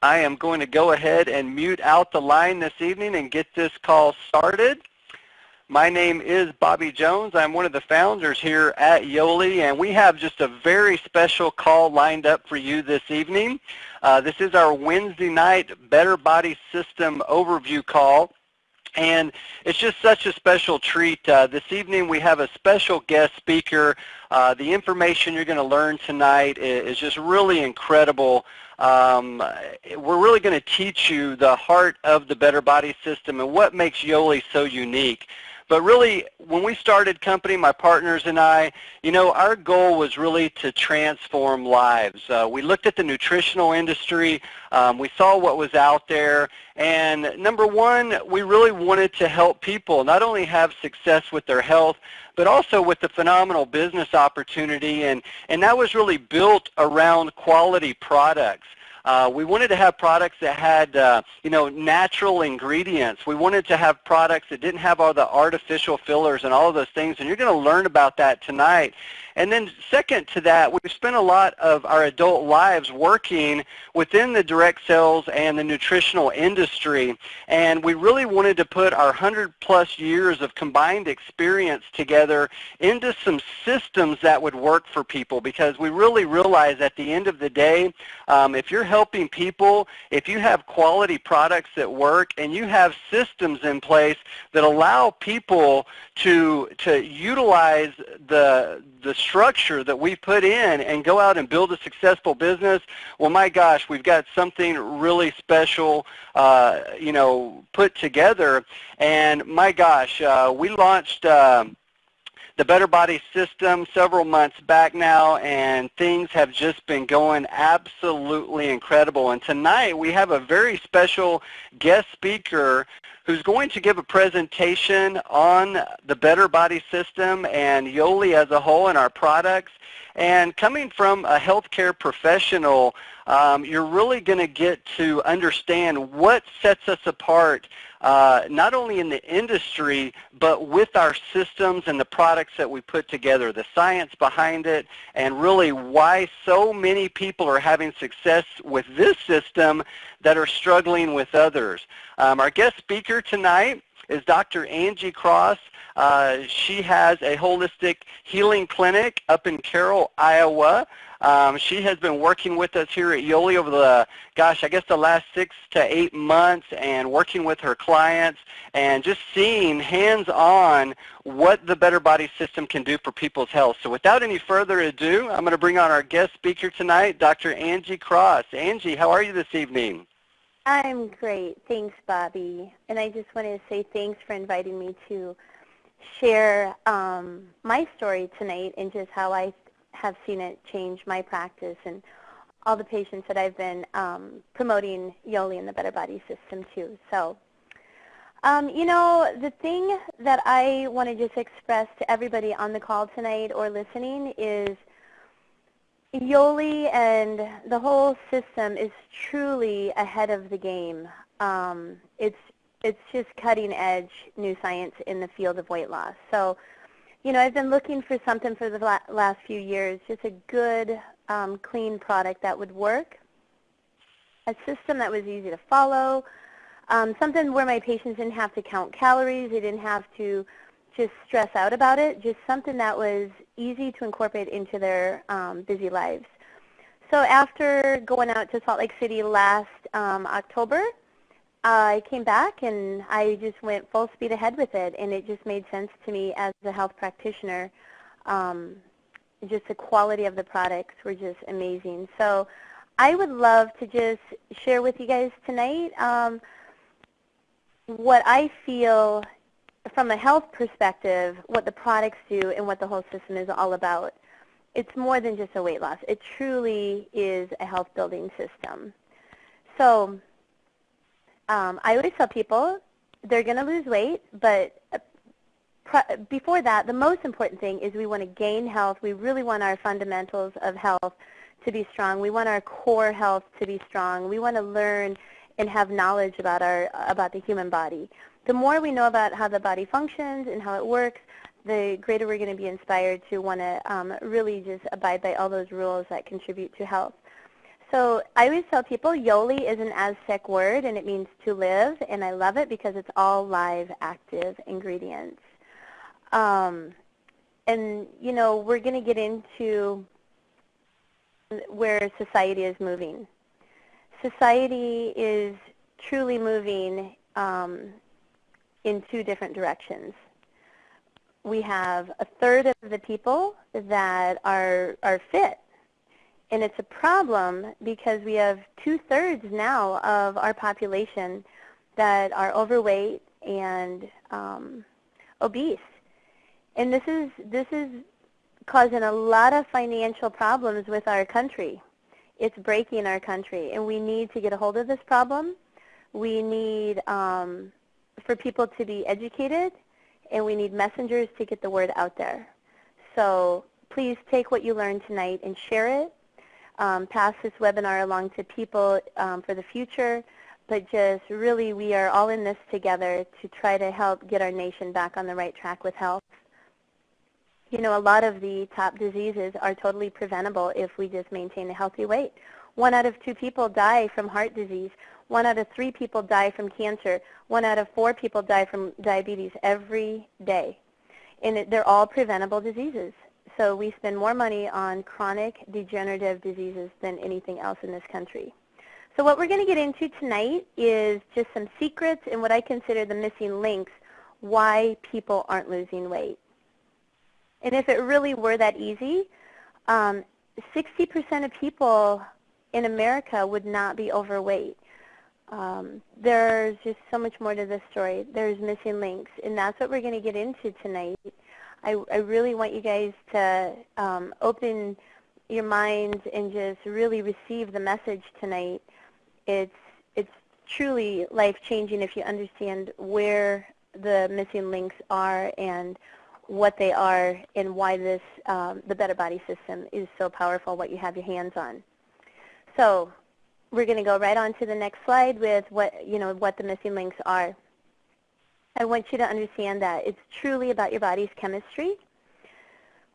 I am going to go ahead and mute out the line this evening and get this call started. My name is Bobby Jones. I'm one of the founders here at Yoli, and we have just a very special call lined up for you this evening. This is our Wednesday night Better Body System overview call. And it's just such a special treat. This evening we have a special guest speaker. The information you're going to learn tonight is just really incredible. We're really going to teach you the heart of the Better Body System and what makes Yoli so unique. But really, when we started company, my partners and I, our goal was really to transform lives. We looked at the nutritional industry, we saw what was out there, and number one, we really wanted to help people not only have success with their health, but also with the phenomenal business opportunity, and that was really built around quality products. We wanted to have products that had, natural ingredients. We wanted to have products that didn't have all the artificial fillers and all of those things, and you're going to learn about that tonight. And then second to that, we've spent a lot of our adult lives working within the direct sales and the nutritional industry, and we really wanted to put our 100-plus years of combined experience together into some systems that would work for people, because we really realize at the end of the day, if you're helping people, if you have quality products that work and you have systems in place that allow people to utilize the structure that we put in and go out and build a successful business, well, my gosh, we've got something really special, put together. And my gosh, we launched the Better Body System several months back now, and things have just been going absolutely incredible. And tonight we have a very special guest speaker who's going to give a presentation on the Better Body System and Yoli as a whole and our products. And coming from a healthcare professional, you're really going to get to understand what sets us apart, not only in the industry, but with our systems and the products that we put together, the science behind it, and really why so many people are having success with this system that are struggling with others. Our guest speaker tonight is Dr. Angie Cross. She has a holistic healing clinic up in Carroll, Iowa. She has been working with us here at Yoli over the, the last 6 to 8 months, and working with her clients and just seeing hands-on what the Better Body System can do for people's health. So without any further ado, I'm going to bring on our guest speaker tonight, Dr. Angie Cross. Angie, how are you this evening? I'm great. Thanks, Bobby. And I just wanted to say thanks for inviting me to share my story tonight and just how I have seen it change my practice and all the patients that I've been promoting Yoli and the Better Body System to. So, the thing that I want to just express to everybody on the call tonight or listening is Yoli and the whole system is truly ahead of the game. It's just cutting edge new science in the field of weight loss. So, I've been looking for something for the last few years, just a good, clean product that would work, a system that was easy to follow, something where my patients didn't have to count calories, they didn't have to just stress out about it, just something that was easy to incorporate into their busy lives. So after going out to Salt Lake City last October, I came back and I just went full speed ahead with it, and it just made sense to me as a health practitioner. Just the quality of the products were just amazing. So I would love to just share with you guys tonight what I feel from a health perspective, what the products do and what the whole system is all about. It's more than just a weight loss. It truly is a health building system. So I always tell people they're going to lose weight, but before that, the most important thing is we want to gain health. We really want our fundamentals of health to be strong. We want our core health to be strong. We want to learn and have knowledge about the human body. The more we know about how the body functions and how it works, the greater we're going to be inspired to want to really just abide by all those rules that contribute to health. So I always tell people Yoli is an Aztec word, and it means to live, and I love it because it's all live, active ingredients. And, you know, we're going to get into where society is moving. Society is truly moving in two different directions. We have a third of the people that are fit. And it's a problem because we have 2/3 now of our population that are overweight and obese. And this is causing a lot of financial problems with our country. It's breaking our country, and we need to get a hold of this problem. We need for people to be educated, and we need messengers to get the word out there. So please take what you learned tonight and share it. Pass this webinar along to people for the future, but just really we are all in this together to try to help get our nation back on the right track with health. You know, a lot of the top diseases are totally preventable if we just maintain a healthy weight. 1 out of 2 people die from heart disease. 1 out of 3 people die from cancer. 1 out of 4 people die from diabetes every day. And they're all preventable diseases. So we spend more money on chronic degenerative diseases than anything else in this country. So what we're going to get into tonight is just some secrets and what I consider the missing links why people aren't losing weight. And if it really were that easy, 60% of people in America would not be overweight. There's just so much more to this story. There's missing links, and that's what we're going to get into tonight. I really want you guys to open your minds and just really receive the message tonight. It's truly life-changing if you understand where the missing links are and what they are and why this the Better Body System is so powerful, what you have your hands on. So we're going to go right on to the next slide with what the missing links are. I want you to understand that it's truly about your body's chemistry.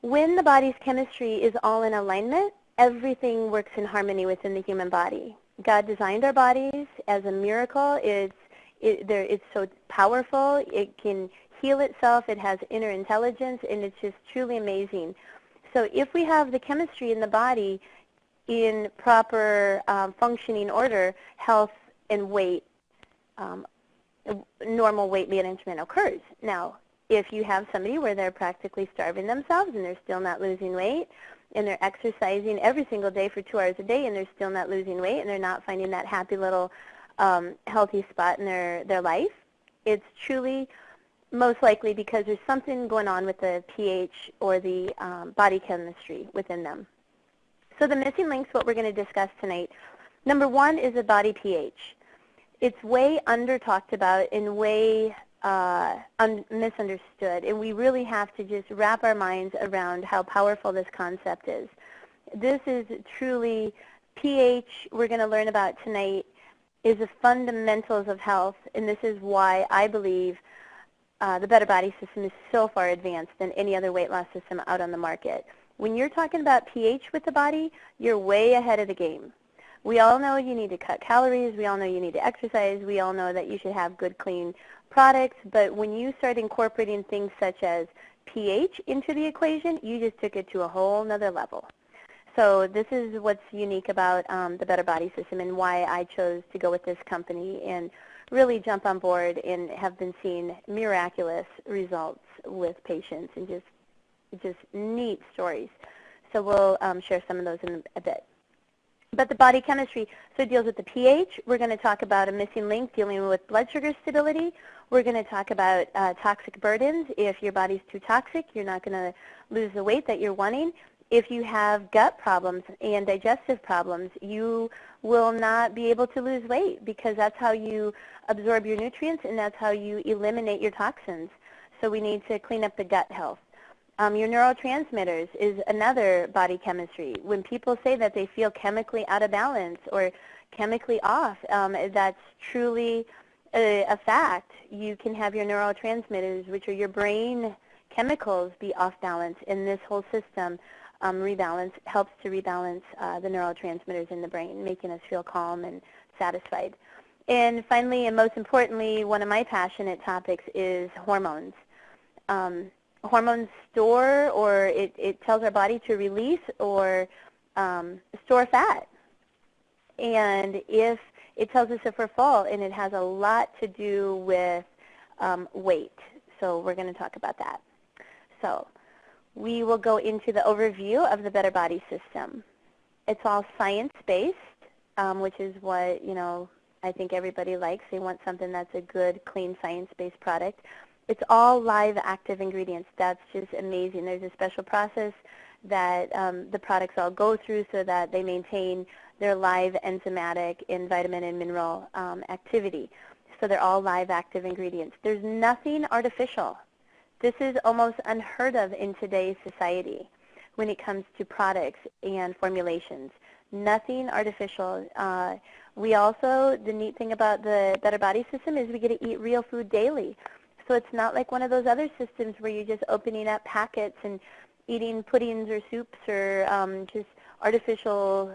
When the body's chemistry is all in alignment, everything works in harmony within the human body. God designed our bodies as a miracle. It's so powerful. It can heal itself. It has inner intelligence, and it's just truly amazing. So if we have the chemistry in the body in proper functioning order, health and weight, normal weight management occurs. Now, if you have somebody where they're practically starving themselves and they're still not losing weight, and they're exercising every single day for 2 hours a day and they're still not losing weight and they're not finding that happy little healthy spot in their life, it's truly most likely because there's something going on with the pH or the body chemistry within them. So the missing links, what we're going to discuss tonight, number 1 is the body pH. It's way under talked about and way misunderstood, and we really have to just wrap our minds around how powerful this concept is. This is truly pH we're going to learn about tonight is the fundamentals of health, and this is why I believe the Better Body System is so far advanced than any other weight loss system out on the market. When you're talking about pH with the body, you're way ahead of the game. We all know you need to cut calories. We all know you need to exercise. We all know that you should have good, clean products. But when you start incorporating things such as pH into the equation, you just took it to a whole nother level. So this is what's unique about the Better Body System and why I chose to go with this company and really jump on board and have been seeing miraculous results with patients and just neat stories. So we'll share some of those in a bit. But the body chemistry, so it deals with the pH. We're going to talk about a missing link dealing with blood sugar stability. We're going to talk about toxic burdens. If your body's too toxic, you're not going to lose the weight that you're wanting. If you have gut problems and digestive problems, you will not be able to lose weight because that's how you absorb your nutrients and that's how you eliminate your toxins. So we need to clean up the gut health. Your neurotransmitters is another body chemistry. When people say that they feel chemically out of balance or chemically off, that's truly a fact. You can have your neurotransmitters, which are your brain chemicals, be off balance, and this whole system helps to rebalance the neurotransmitters in the brain, making us feel calm and satisfied. And finally, and most importantly, one of my passionate topics is hormones. Hormones store, or it tells our body to release or store fat. And if it tells us if we're full, and it has a lot to do with weight. So we're going to talk about that. So we will go into the overview of the Better Body System. It's all science-based, which is what, I think everybody likes. They want something that's a good, clean, science-based product. It's all live active ingredients. That's just amazing. There's a special process that the products all go through so that they maintain their live enzymatic and vitamin and mineral activity. So they're all live active ingredients. There's nothing artificial. This is almost unheard of in today's society when it comes to products and formulations. Nothing artificial. We also, the neat thing about the Better Body System is we get to eat real food daily. So it's not like one of those other systems where you're just opening up packets and eating puddings or soups or just artificial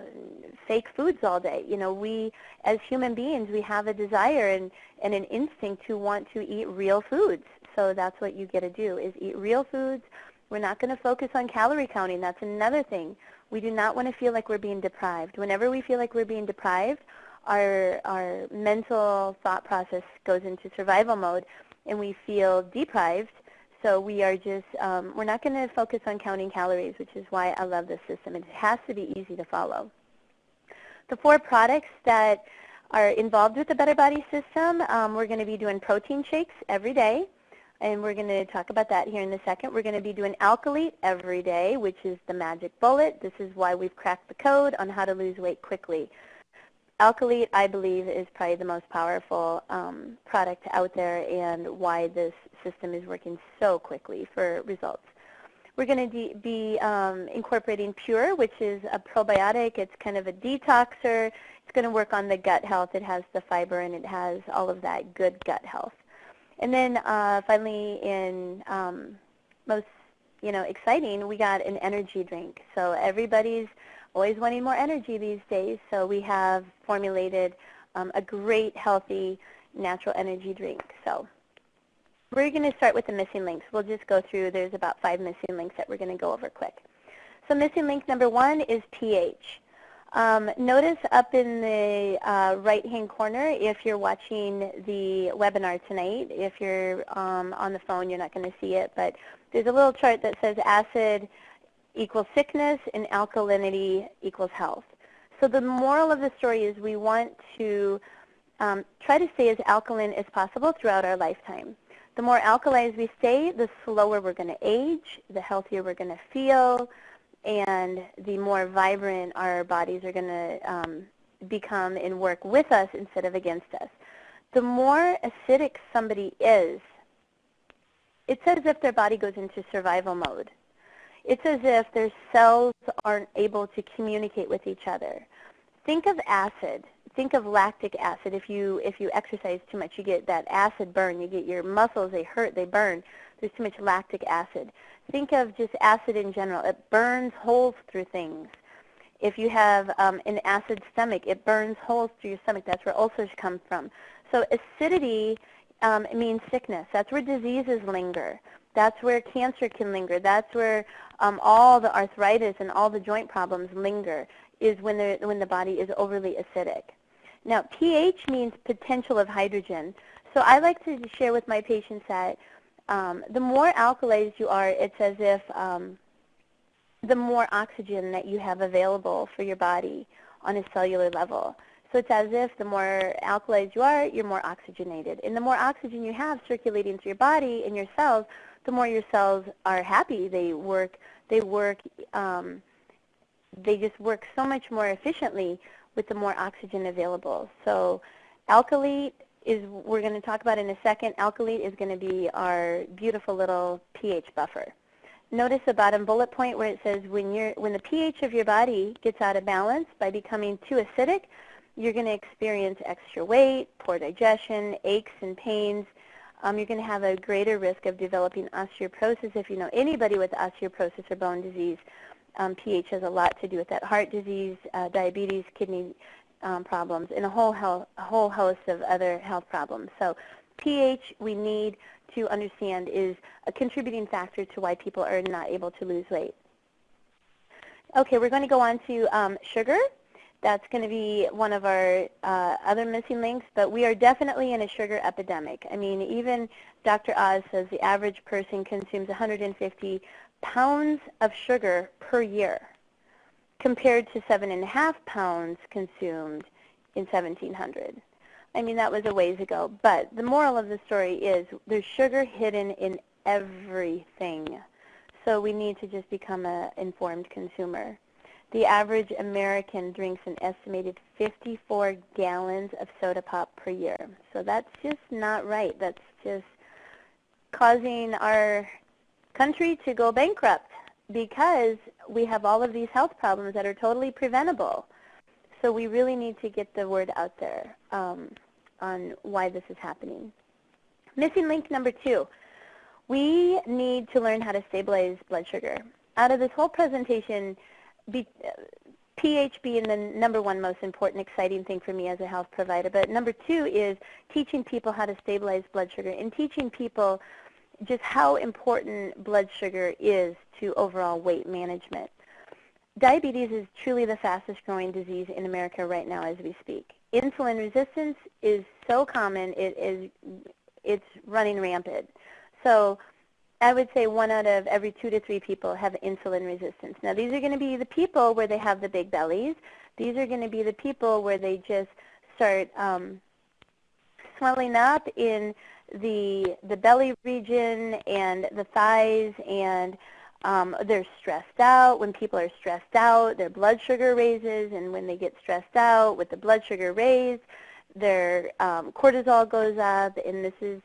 fake foods all day. We, as human beings, we have a desire and an instinct to want to eat real foods. So that's what you get to do, is eat real foods. We're not going to focus on calorie counting. That's another thing. We do not want to feel like we're being deprived. Whenever we feel like we're being deprived, our mental thought process goes into survival mode, and we feel deprived. So we are just, we're not going to focus on counting calories, which is why I love this system. It has to be easy to follow. The 4 products that are involved with the Better Body System, we're going to be doing protein shakes every day, and we're going to talk about that here in a second. We're going to be doing Alkalite every day, which is the magic bullet. This is why we've cracked the code on how to lose weight quickly. Alkalite, I believe, is probably the most powerful product out there, and why this system is working so quickly for results. We're going to be incorporating Pure, which is a probiotic. It's kind of a detoxer. It's going to work on the gut health. It has the fiber, and it has all of that good gut health. And then finally, in most exciting, we got an energy drink. So everybody's always wanting more energy these days, so we have formulated a great, healthy, natural energy drink. So we're going to start with the missing links. We'll just go through. There's about 5 missing links that we're going to go over quick. So missing link number 1 is pH. Notice up in the right-hand corner, if you're watching the webinar tonight, if you're on the phone, you're not going to see it, but there's a little chart that says acid equals sickness and alkalinity equals health. So the moral of the story is we want to try to stay as alkaline as possible throughout our lifetime. The more alkalized we stay, the slower we're going to age, the healthier we're going to feel, and the more vibrant our bodies are going to become and work with us instead of against us. The more acidic somebody is, it's as if their body goes into survival mode. It's as if their cells aren't able to communicate with each other. Think of acid. Think of lactic acid. If you exercise too much, you get that acid burn. You get your muscles, they hurt, they burn. There's too much lactic acid. Think of just acid in general. It burns holes through things. If you have an acid stomach, it burns holes through your stomach. That's where ulcers come from. So acidity means sickness. That's where diseases linger. That's where cancer can linger. That's where all the arthritis and all the joint problems linger, is when the body is overly acidic. Now, pH means potential of hydrogen. So I like to share with my patients that the more alkalized you are, it's as if the more oxygen that you have available for your body on a cellular level. So it's as if the more alkalized you are, you're more oxygenated. And the more oxygen you have circulating through your body and your cells, the more your cells are happy. They just work so much more efficiently with the more oxygen available. So Alkalite is, we're going to talk about in a second. Alkalite is going to be our beautiful little pH buffer. Notice the bottom bullet point where it says when the pH of your body gets out of balance by becoming too acidic, you're going to experience extra weight, poor digestion, aches and pains. You're going to have a greater risk of developing osteoporosis. If you know anybody with osteoporosis or bone disease, pH has a lot to do with that. Heart disease, diabetes, kidney problems, and a whole host of other health problems. So pH, we need to understand, is a contributing factor to why people are not able to lose weight. Okay, we're going to go on to sugar. That's going to be one of our other missing links, but we are definitely in a sugar epidemic. I mean, even Dr. Oz says the average person consumes 150 pounds of sugar per year, compared to 7.5 pounds consumed in 1700. I mean, that was a ways ago, but the moral of the story is there's sugar hidden in everything, so we need to just become an informed consumer. The average American drinks an estimated 54 gallons of soda pop per year, so that's just not right. That's just causing our country to go bankrupt because we have all of these health problems that are totally preventable. So we really need to get the word out there on why this is happening. Missing link number 2, we need to learn how to stabilize blood sugar. Out of this whole presentation, pH being the number 1 most important, exciting thing for me as a health provider, but number 2 is teaching people how to stabilize blood sugar and teaching people just how important blood sugar is to overall weight management. Diabetes is truly the fastest growing disease in America right now as we speak. Insulin resistance is so common, it's running rampant. So I would say 1 out of every 2 to 3 people have insulin resistance. Now these are going to be the people where they have the big bellies. These are going to be the people where they just start swelling up in the belly region and the thighs, and they're stressed out. When people are stressed out, their blood sugar raises, and when they get stressed out with the blood sugar raised, their cortisol goes up, and this is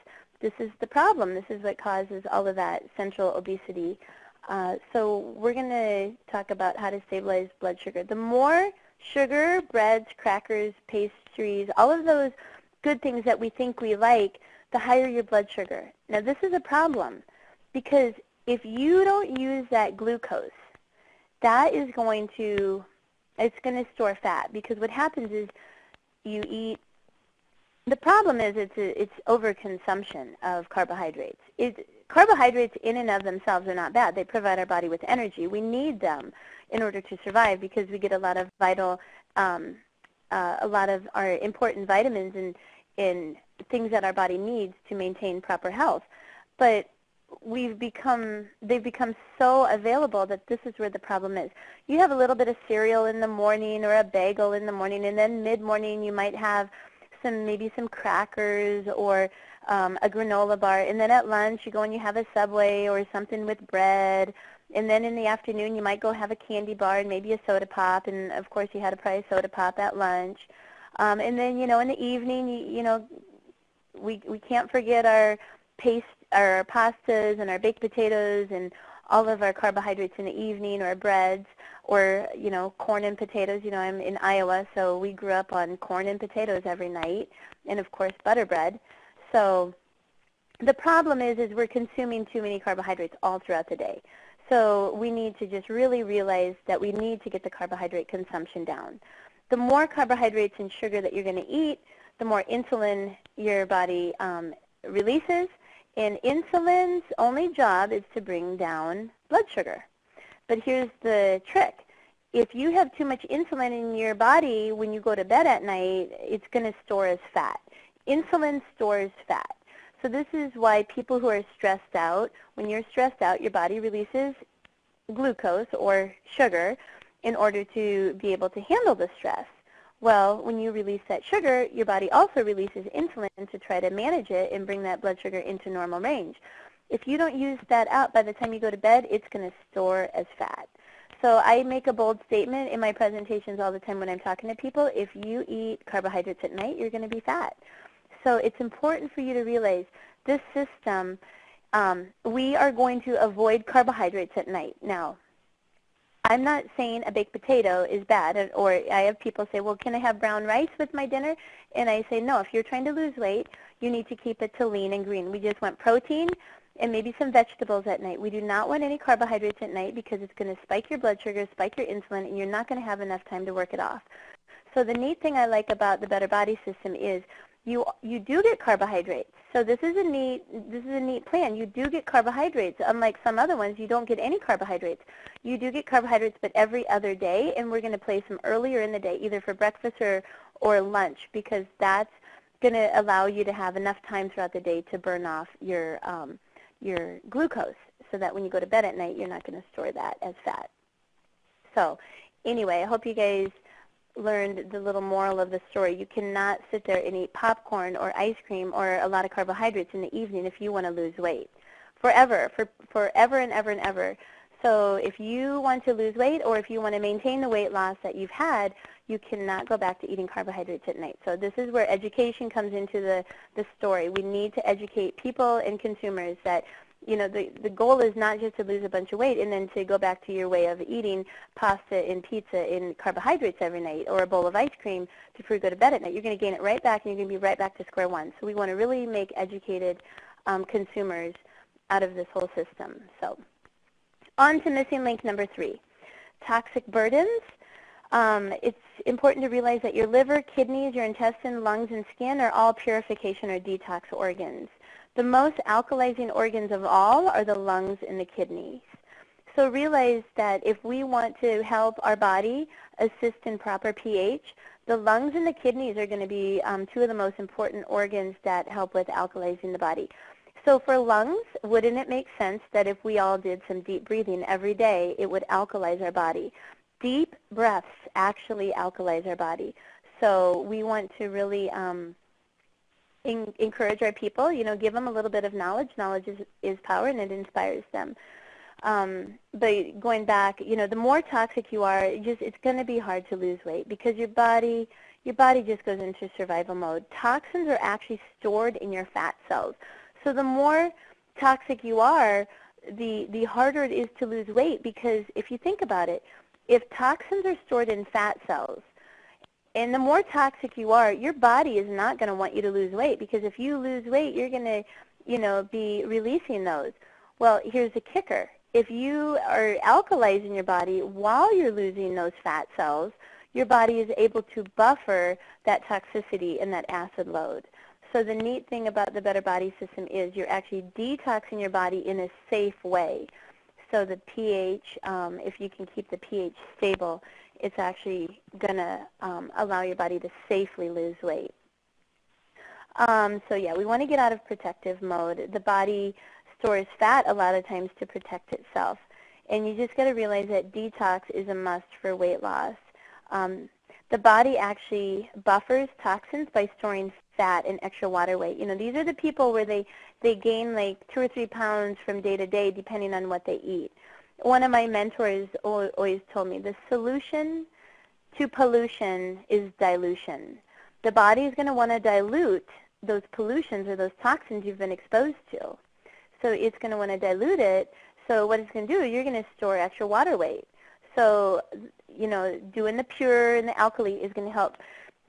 the problem. This is what causes all of that central obesity. So we're going to talk about how to stabilize blood sugar. The more sugar, breads, crackers, pastries, all of those good things that we think we like, the higher your blood sugar. Now this is a problem because if you don't use that glucose, that is going to store fat, because what happens is you eat. The problem is it's overconsumption of carbohydrates. Carbohydrates in and of themselves are not bad. They provide our body with energy. We need them in order to survive because we get a lot of a lot of our important vitamins in things that our body needs to maintain proper health. But they've become so available that this is where the problem is. You have a little bit of cereal in the morning or a bagel in the morning, and then mid-morning you might have maybe some crackers or a granola bar, and then at lunch you go and you have a Subway or something with bread, and then in the afternoon you might go have a candy bar and maybe a soda pop, and of course you had to probably soda pop at lunch. And then, in the evening, we can't forget our pastas and our baked potatoes and all of our carbohydrates in the evening, or breads, or, corn and potatoes. I'm in Iowa, so we grew up on corn and potatoes every night, and of course butter bread. So the problem is we're consuming too many carbohydrates all throughout the day. So we need to just really realize that we need to get the carbohydrate consumption down. The more carbohydrates and sugar that you're going to eat, the more insulin your body releases. And insulin's only job is to bring down blood sugar. But here's the trick. If you have too much insulin in your body when you go to bed at night, it's going to store as fat. Insulin stores fat. So this is why people who are stressed out, when you're stressed out, your body releases glucose or sugar in order to be able to handle the stress. Well, when you release that sugar, your body also releases insulin to try to manage it and bring that blood sugar into normal range. If you don't use that out, by the time you go to bed, it's going to store as fat. So I make a bold statement in my presentations all the time when I'm talking to people. If you eat carbohydrates at night, you're going to be fat. So it's important for you to realize this system, we are going to avoid carbohydrates at night. Now, I'm not saying a baked potato is bad, or I have people say, well, can I have brown rice with my dinner? And I say, no, if you're trying to lose weight, you need to keep it to lean and green. We just want protein and maybe some vegetables at night. We do not want any carbohydrates at night because it's going to spike your blood sugar, spike your insulin, and you're not going to have enough time to work it off. So the neat thing I like about the Better Body System is you do get carbohydrates. So this is a neat plan. You do get carbohydrates. Unlike some other ones, you don't get any carbohydrates. You do get carbohydrates, but every other day, and we're going to place them earlier in the day, either for breakfast or lunch, because that's going to allow you to have enough time throughout the day to burn off your glucose, so that when you go to bed at night, you're not going to store that as fat. So anyway, I hope you guys learned the little moral of the story. You cannot sit there and eat popcorn or ice cream or a lot of carbohydrates in the evening if you want to lose weight. Forever and ever and ever. So if you want to lose weight, or if you want to maintain the weight loss that you've had, you cannot go back to eating carbohydrates at night. So this is where education comes into the story. We need to educate people and consumers that, you know, the goal is not just to lose a bunch of weight and then to go back to your way of eating pasta and pizza and carbohydrates every night, or a bowl of ice cream before you go to bed at night. You're going to gain it right back, and you're going to be right back to square one. So we want to really make educated consumers out of this whole system. So on to missing link number 3, toxic burdens. It's important to realize that your liver, kidneys, your intestine, lungs, and skin are all purification or detox organs. The most alkalizing organs of all are the lungs and the kidneys. So realize that if we want to help our body assist in proper pH, the lungs and the kidneys are going to be 2 of the most important organs that help with alkalizing the body. So for lungs, wouldn't it make sense that if we all did some deep breathing every day, it would alkalize our body? Deep breaths actually alkalize our body. So we want to really encourage our people, you know, give them a little bit of knowledge. Knowledge is power, and it inspires them. But going back, you know, the more toxic you are, it's going to be hard to lose weight because your body just goes into survival mode. Toxins are actually stored in your fat cells. So the more toxic you are, the harder it is to lose weight, because if you think about it, if toxins are stored in fat cells, and the more toxic you are, your body is not going to want you to lose weight, because if you lose weight, you're going to, you know, be releasing those. Well, here's the kicker. If you are alkalizing your body while you're losing those fat cells, your body is able to buffer that toxicity and that acid load. So the neat thing about the Better Body System is you're actually detoxing your body in a safe way. So the pH, if you can keep the pH stable, it's actually going to allow your body to safely lose weight. So yeah, we want to get out of protective mode. The body stores fat a lot of times to protect itself. And you just got to realize that detox is a must for weight loss. The body actually buffers toxins by storing fat and extra water weight. You know, these are the people where they gain like 2 or 3 pounds from day to day depending on what they eat. One of my mentors always told me the solution to pollution is dilution. The body is going to want to dilute those pollutions or those toxins you've been exposed to. So it's going to want to dilute it. So what it's going to do, you're going to store extra water weight. So, you know, doing the pure and the alkali is going to help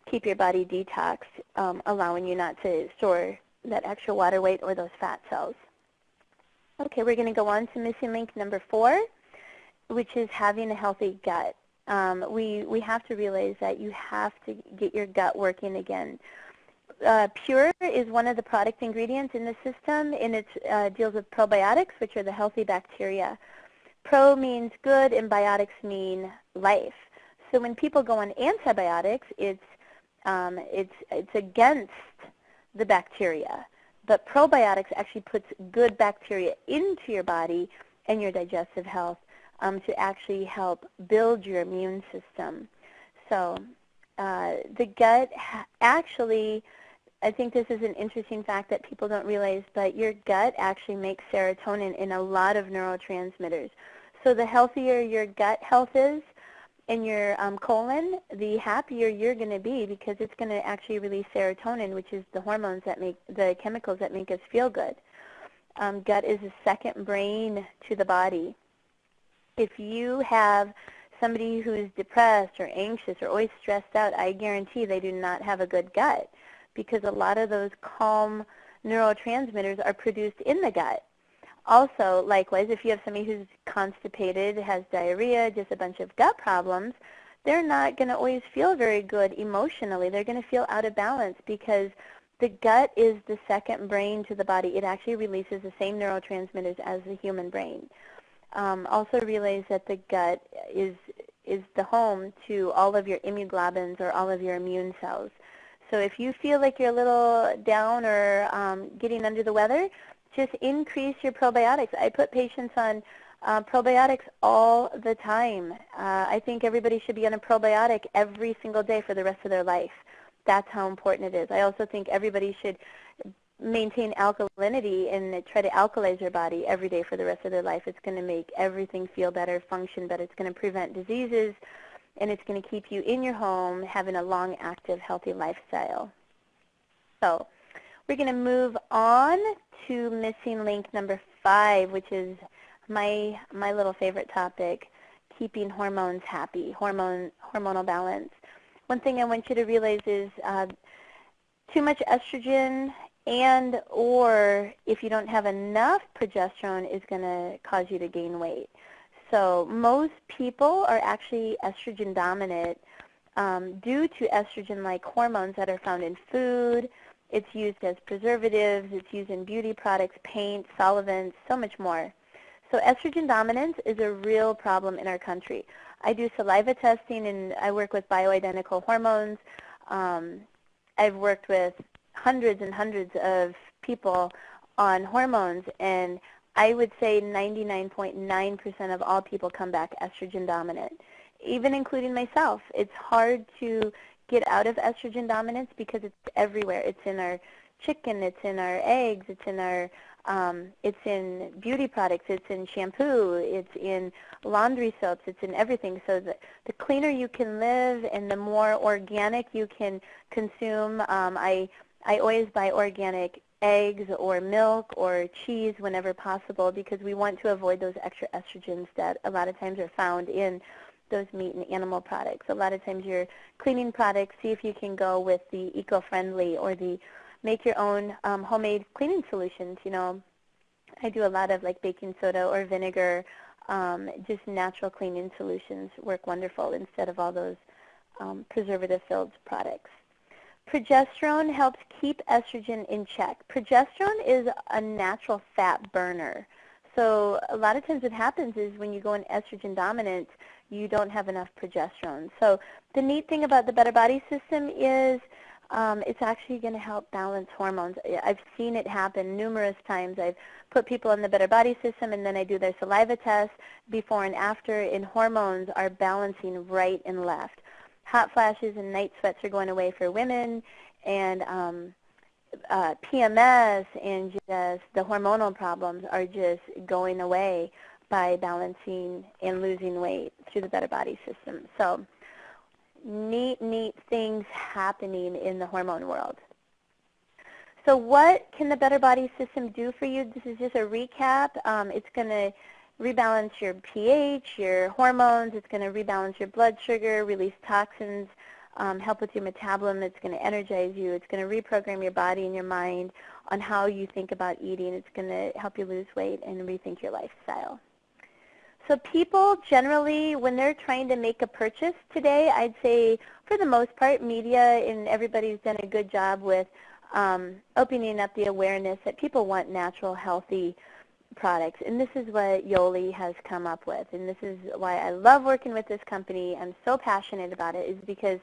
keep your body detoxed, allowing you not to store that extra water weight or those fat cells. Okay, we're going to go on to missing link number 4, which is having a healthy gut. We have to realize that you have to get your gut working again. Pure is one of the product ingredients in the system, and it deals with probiotics, which are the healthy bacteria. Pro means good, and biotics mean life. So when people go on antibiotics, it's against the bacteria. But probiotics actually puts good bacteria into your body and your digestive health to actually help build your immune system. So the gut actually, I think this is an interesting fact that people don't realize, but your gut actually makes serotonin in a lot of neurotransmitters. So the healthier your gut health is in your colon, the happier you're going to be, because it's going to actually release serotonin, which is the hormones that make, the chemicals that make us feel good. Gut is a second brain to the body. If you have somebody who is depressed or anxious or always stressed out, I guarantee they do not have a good gut, because a lot of those calm neurotransmitters are produced in the gut. Also, likewise, if you have somebody who's constipated, has diarrhea, just a bunch of gut problems, they're not going to always feel very good emotionally. They're going to feel out of balance because the gut is the second brain to the body. It actually releases the same neurotransmitters as the human brain. Also realize that the gut is the home to all of your immunoglobulins or all of your immune cells. So if you feel like you're a little down or getting under the weather, just increase your probiotics. I put patients on probiotics all the time. I think everybody should be on a probiotic every single day for the rest of their life. That's how important it is. I also think everybody should maintain alkalinity and try to alkalize their body every day for the rest of their life. It's going to make everything feel better, function better. It's going to prevent diseases, and it's going to keep you in your home having a long, active, healthy lifestyle. So we're going to move on to missing link number 5, which is my little favorite topic, keeping hormones happy, hormonal balance. One thing I want you to realize is too much estrogen and or if you don't have enough progesterone is going to cause you to gain weight. So most people are actually estrogen dominant due to estrogen-like hormones that are found in food. It's used as preservatives. It's used in beauty products, paint, solvents, so much more. So estrogen dominance is a real problem in our country. I do saliva testing, and I work with bioidentical hormones. I've worked with hundreds and hundreds of people on hormones, and I would say 99.9% of all people come back estrogen dominant, even including myself. It's hard to get out of estrogen dominance because it's everywhere. It's in our chicken, it's in our eggs, it's in beauty products, it's in shampoo, it's in laundry soaps, it's in everything. So the cleaner you can live and the more organic you can consume. I always buy organic eggs or milk or cheese whenever possible because we want to avoid those extra estrogens that a lot of times are found in those meat and animal products. A lot of times your cleaning products, see if you can go with the eco-friendly or the make your own homemade cleaning solutions. You know, I do a lot of like baking soda or vinegar, just natural cleaning solutions work wonderful instead of all those preservative-filled products. Progesterone helps keep estrogen in check. Progesterone is a natural fat burner. So a lot of times what happens is when you go in estrogen dominant, you don't have enough progesterone. So the neat thing about the Better Body System is it's actually going to help balance hormones. I've seen it happen numerous times. I've put people on the Better Body System, and then I do their saliva test before and after, and hormones are balancing right and left. Hot flashes and night sweats are going away for women, and PMS and just the hormonal problems are just going away by balancing and losing weight through the Better Body System. So neat things happening in the hormone world. So what can the Better Body System do for you? This is just a recap. It's going to rebalance your pH, your hormones. It's going to rebalance your blood sugar, release toxins, help with your metabolism. It's going to energize you. It's going to reprogram your body and your mind on how you think about eating. It's going to help you lose weight and rethink your lifestyle. So people generally, when they're trying to make a purchase today, I'd say for the most part, media and everybody's done a good job with opening up the awareness that people want natural, healthy products. And this is what Yoli has come up with. And this is why I love working with this company. I'm so passionate about it, is because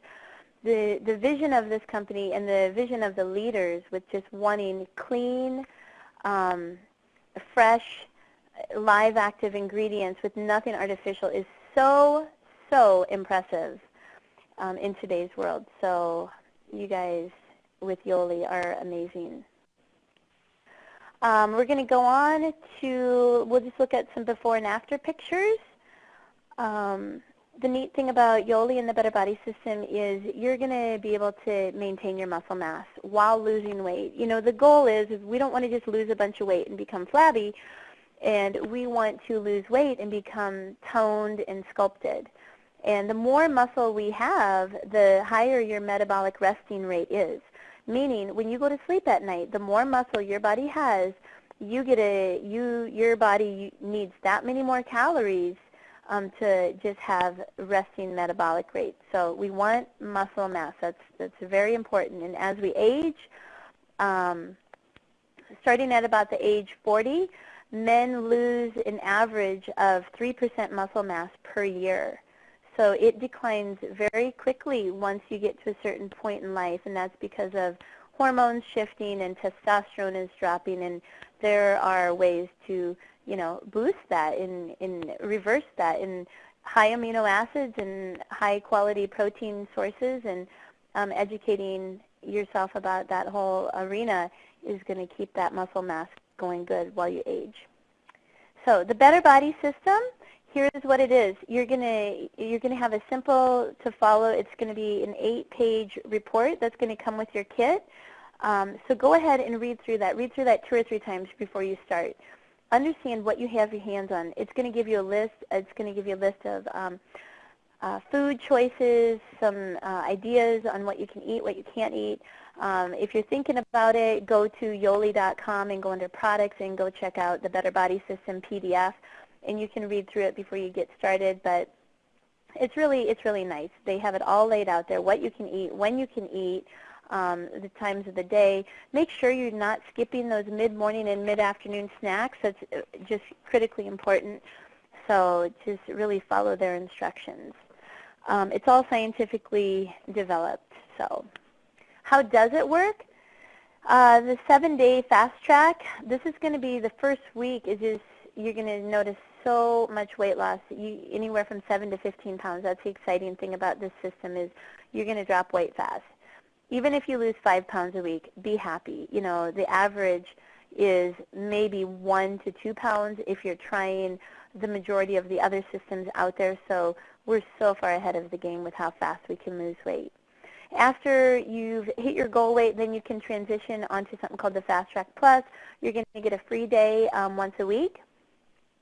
the vision of this company and the vision of the leaders with just wanting clean, fresh, live active ingredients with nothing artificial is so impressive in today's world. So you guys with Yoli are amazing. We're going to go on to, we'll just look at some before and after pictures. The neat thing about Yoli and the Better Body System is you're going to be able to maintain your muscle mass while losing weight. You know, the goal is we don't want to just lose a bunch of weight and become flabby, and we want to lose weight and become toned and sculpted. And the more muscle we have, the higher your metabolic resting rate is. Meaning, when you go to sleep at night, the more muscle your body has, your body needs that many more calories to just have resting metabolic rate. So we want muscle mass. That's very important. And as we age, starting at about the age 40, men lose an average of 3% muscle mass per year. So it declines very quickly once you get to a certain point in life, and that's because of hormones shifting and testosterone is dropping, and there are ways to, boost that and reverse that in high amino acids and high quality protein sources, and educating yourself about that whole arena is going to keep that muscle mass going good while you age. So the Better Body System, here's what it is. You're gonna have a simple to follow. It's going to be an 8-page report that's going to come with your kit. So go ahead and read through that. Read through that 2 or 3 times before you start. Understand what you have your hands on. It's going to give you a list. It's going to give you a list of food choices, some ideas on what you can eat, what you can't eat. If you're thinking about it, go to Yoli.com and go under products and go check out the Better Body System PDF, and you can read through it before you get started. But it's really nice. They have it all laid out there, what you can eat, when you can eat, the times of the day. Make sure you're not skipping those mid-morning and mid-afternoon snacks. That's just critically important. So just really follow their instructions. It's all scientifically developed. So how does it work? The 7-day fast track, this is going to be the first week is just, you're going to notice so much weight loss, anywhere from 7 to 15 pounds. That's the exciting thing about this system is you're going to drop weight fast. Even if you lose 5 pounds a week, be happy. The average is maybe 1 to 2 pounds if you're trying the majority of the other systems out there. So we're so far ahead of the game with how fast we can lose weight. After you've hit your goal weight, then you can transition onto something called the Fast Track Plus. You're going to get a free day once a week.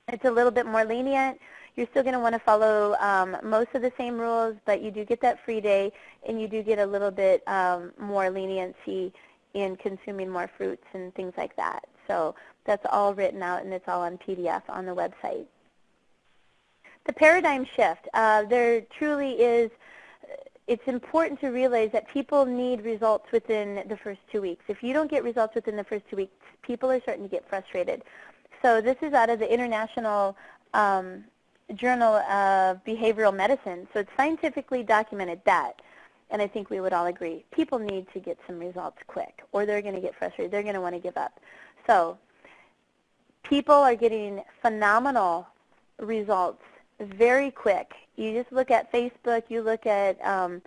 It's a little bit more lenient. You're still going to want to follow most of the same rules, but you do get that free day, and you do get a little bit more leniency in consuming more fruits and things like that. So that's all written out, and it's all on PDF on the website. The paradigm shift. There truly is, it's important to realize that people need results within the first 2 weeks. If you don't get results within the first 2 weeks, people are starting to get frustrated. So this is out of the International Journal of Behavioral Medicine. So it's scientifically documented that, and I think we would all agree, people need to get some results quick, or they're going to get frustrated. They're going to want to give up. So people are getting phenomenal results very quick. You just look at Facebook, you look at on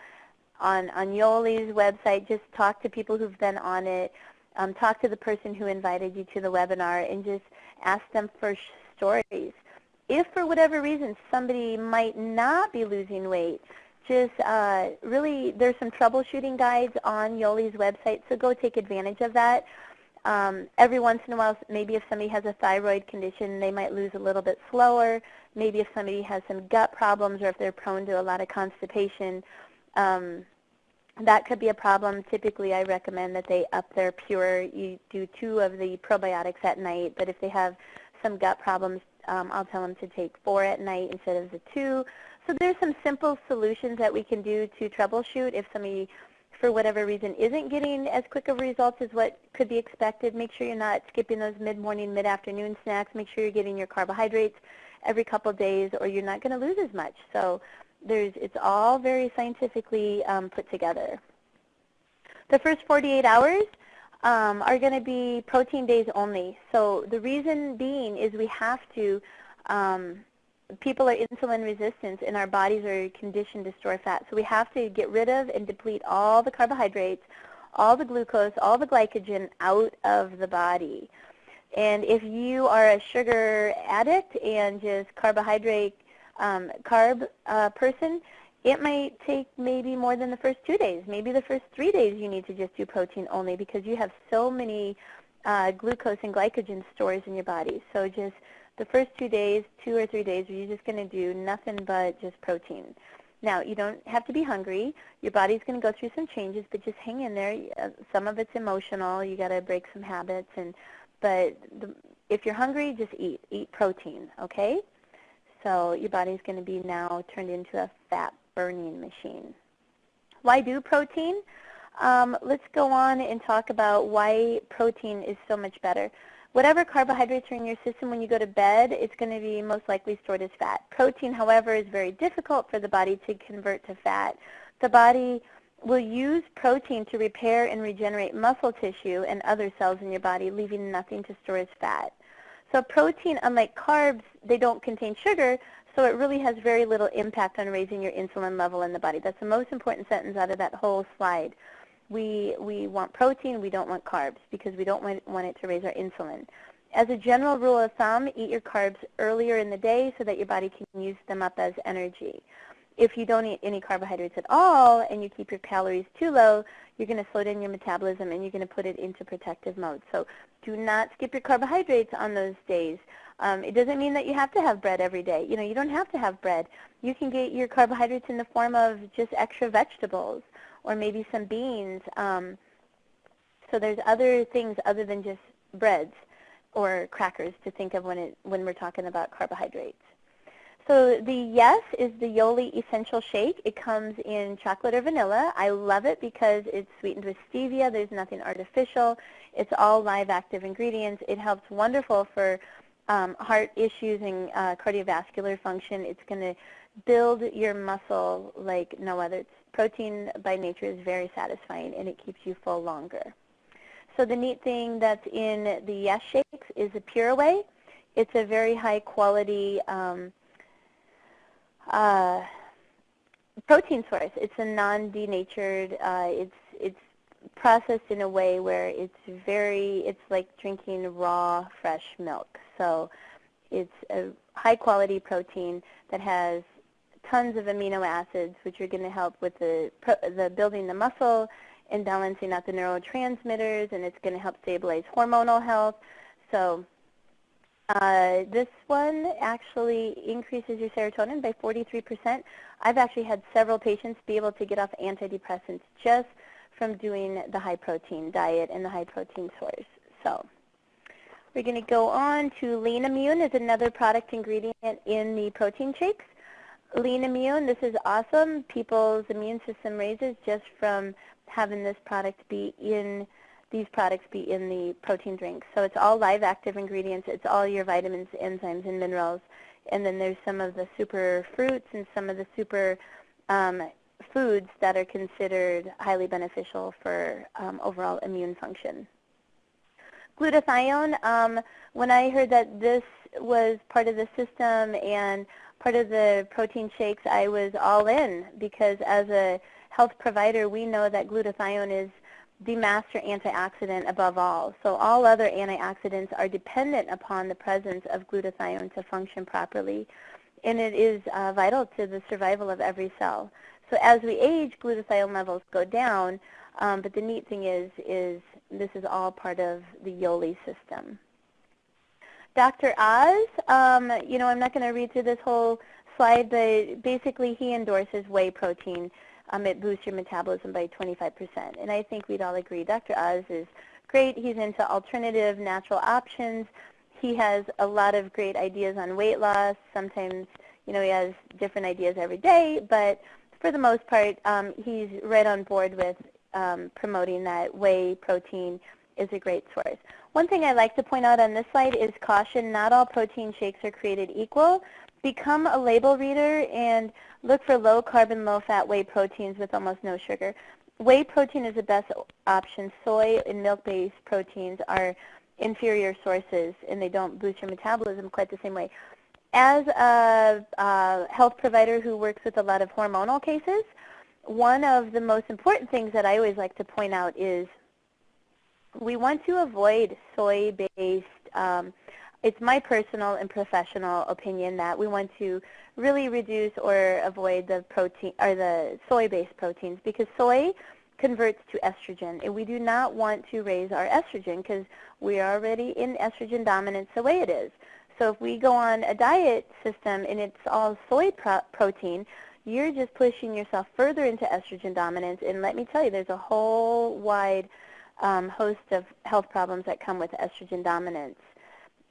Yoli's website, just talk to people who've been on it, talk to the person who invited you to the webinar, and just ask them for stories. If for whatever reason somebody might not be losing weight, just really there's some troubleshooting guides on Yoli's website, so go take advantage of that. Every once in a while, maybe if somebody has a thyroid condition, they might lose a little bit slower. Maybe if somebody has some gut problems or if they're prone to a lot of constipation, that could be a problem. Typically, I recommend that they up their Pure. You do 2 of the probiotics at night, but if they have some gut problems, I'll tell them to take 4 at night instead of the 2. So there's some simple solutions that we can do to troubleshoot if somebody, for whatever reason, isn't getting as quick of results as what could be expected. Make sure you're not skipping those mid-morning, mid-afternoon snacks. Make sure you're getting your carbohydrates every couple days, or you're not going to lose as much. So it's all very scientifically put together. The first 48 hours are going to be protein days only. So the reason being is we have to, people are insulin resistant and our bodies are conditioned to store fat. So we have to get rid of and deplete all the carbohydrates, all the glucose, all the glycogen out of the body. And if you are a sugar addict and just carbohydrate carb person, it might take maybe more than the first 2 days. Maybe the first 3 days you need to just do protein only because you have so many glucose and glycogen stores in your body. So just the first 2 days, 2 or 3 days, you're just going to do nothing but just protein. Now, you don't have to be hungry. Your body's going to go through some changes, but just hang in there. Some of it's emotional. You got to break some habits, and but if you're hungry, just eat protein, okay? So your body's going to be now turned into a fat burning machine. Why do protein? Let's go on and talk about why protein is so much better. Whatever carbohydrates are in your system when you go to bed, it's going to be most likely stored as fat. Protein, however, is very difficult for the body to convert to fat. The body will use protein to repair and regenerate muscle tissue and other cells in your body, leaving nothing to store as fat. So protein, unlike carbs, they don't contain sugar, so it really has very little impact on raising your insulin level in the body. That's the most important sentence out of that whole slide. We want protein, we don't want carbs, because we don't want it to raise our insulin. As a general rule of thumb, eat your carbs earlier in the day so that your body can use them up as energy. If you don't eat any carbohydrates at all and you keep your calories too low, you're going to slow down your metabolism and you're going to put it into protective mode. So do not skip your carbohydrates on those days. It doesn't mean that you have to have bread every day. You know, you don't have to have bread. You can get your carbohydrates in the form of just extra vegetables or maybe some beans. So there's other things other than just breads or crackers to think of when we're talking about carbohydrates. So the Yes is the Yoli Essential Shake. It comes in chocolate or vanilla. I love it because it's sweetened with stevia. There's nothing artificial. It's all live active ingredients. It helps wonderful for heart issues and cardiovascular function. It's going to build your muscle like no other. Protein by nature is very satisfying, and it keeps you full longer. So the neat thing that's in the Yes Shakes is a Pure Whey. It's a very high quality protein source. It's a non-denatured, it's processed in a way where it's like drinking raw, fresh milk. So it's a high quality protein that has tons of amino acids, which are going to help with the building the muscle and balancing out the neurotransmitters, and it's going to help stabilize hormonal health. So this one actually increases your serotonin by 43%. I've actually had several patients be able to get off antidepressants just from doing the high protein diet and the high protein source. So we're going to go on to Lean Immune is another product ingredient in the protein shakes. Lean Immune, this is awesome. People's immune system raises just from having this product be in these products be in the protein drinks. So it's all live active ingredients. It's all your vitamins, enzymes, and minerals. And then there's some of the super fruits and some of the super foods that are considered highly beneficial for overall immune function. Glutathione, when I heard that this was part of the system and part of the protein shakes, I was all in, because as a health provider, we know that glutathione is the master antioxidant above all. So all other antioxidants are dependent upon the presence of glutathione to function properly, and it is vital to the survival of every cell. So as we age, glutathione levels go down, but the neat thing is this is all part of the Yoli system. Dr. Oz, you know, I'm not going to read through this whole slide, but basically he endorses whey protein. It boosts your metabolism by 25%. And I think we'd all agree Dr. Oz is great. He's into alternative natural options. He has a lot of great ideas on weight loss. Sometimes, you know, he has different ideas every day, but for the most part, he's right on board with promoting that whey protein is a great source. One thing I like to point out on this slide is caution. Not all protein shakes are created equal. Become a label reader and look for low-carbon, low-fat whey proteins with almost no sugar. Whey protein is the best option. Soy and milk-based proteins are inferior sources, and they don't boost your metabolism quite the same way. As a health provider who works with a lot of hormonal cases, one of the most important things that I always like to point out is we want to avoid soy-based, it's my personal and professional opinion that we want to really reduce or avoid the protein or the soy-based proteins, because soy converts to estrogen, and we do not want to raise our estrogen because we are already in estrogen dominance the way it is. So if we go on a diet system and it's all soy protein, you're just pushing yourself further into estrogen dominance. And let me tell you, there's a whole wide host of health problems that come with estrogen dominance.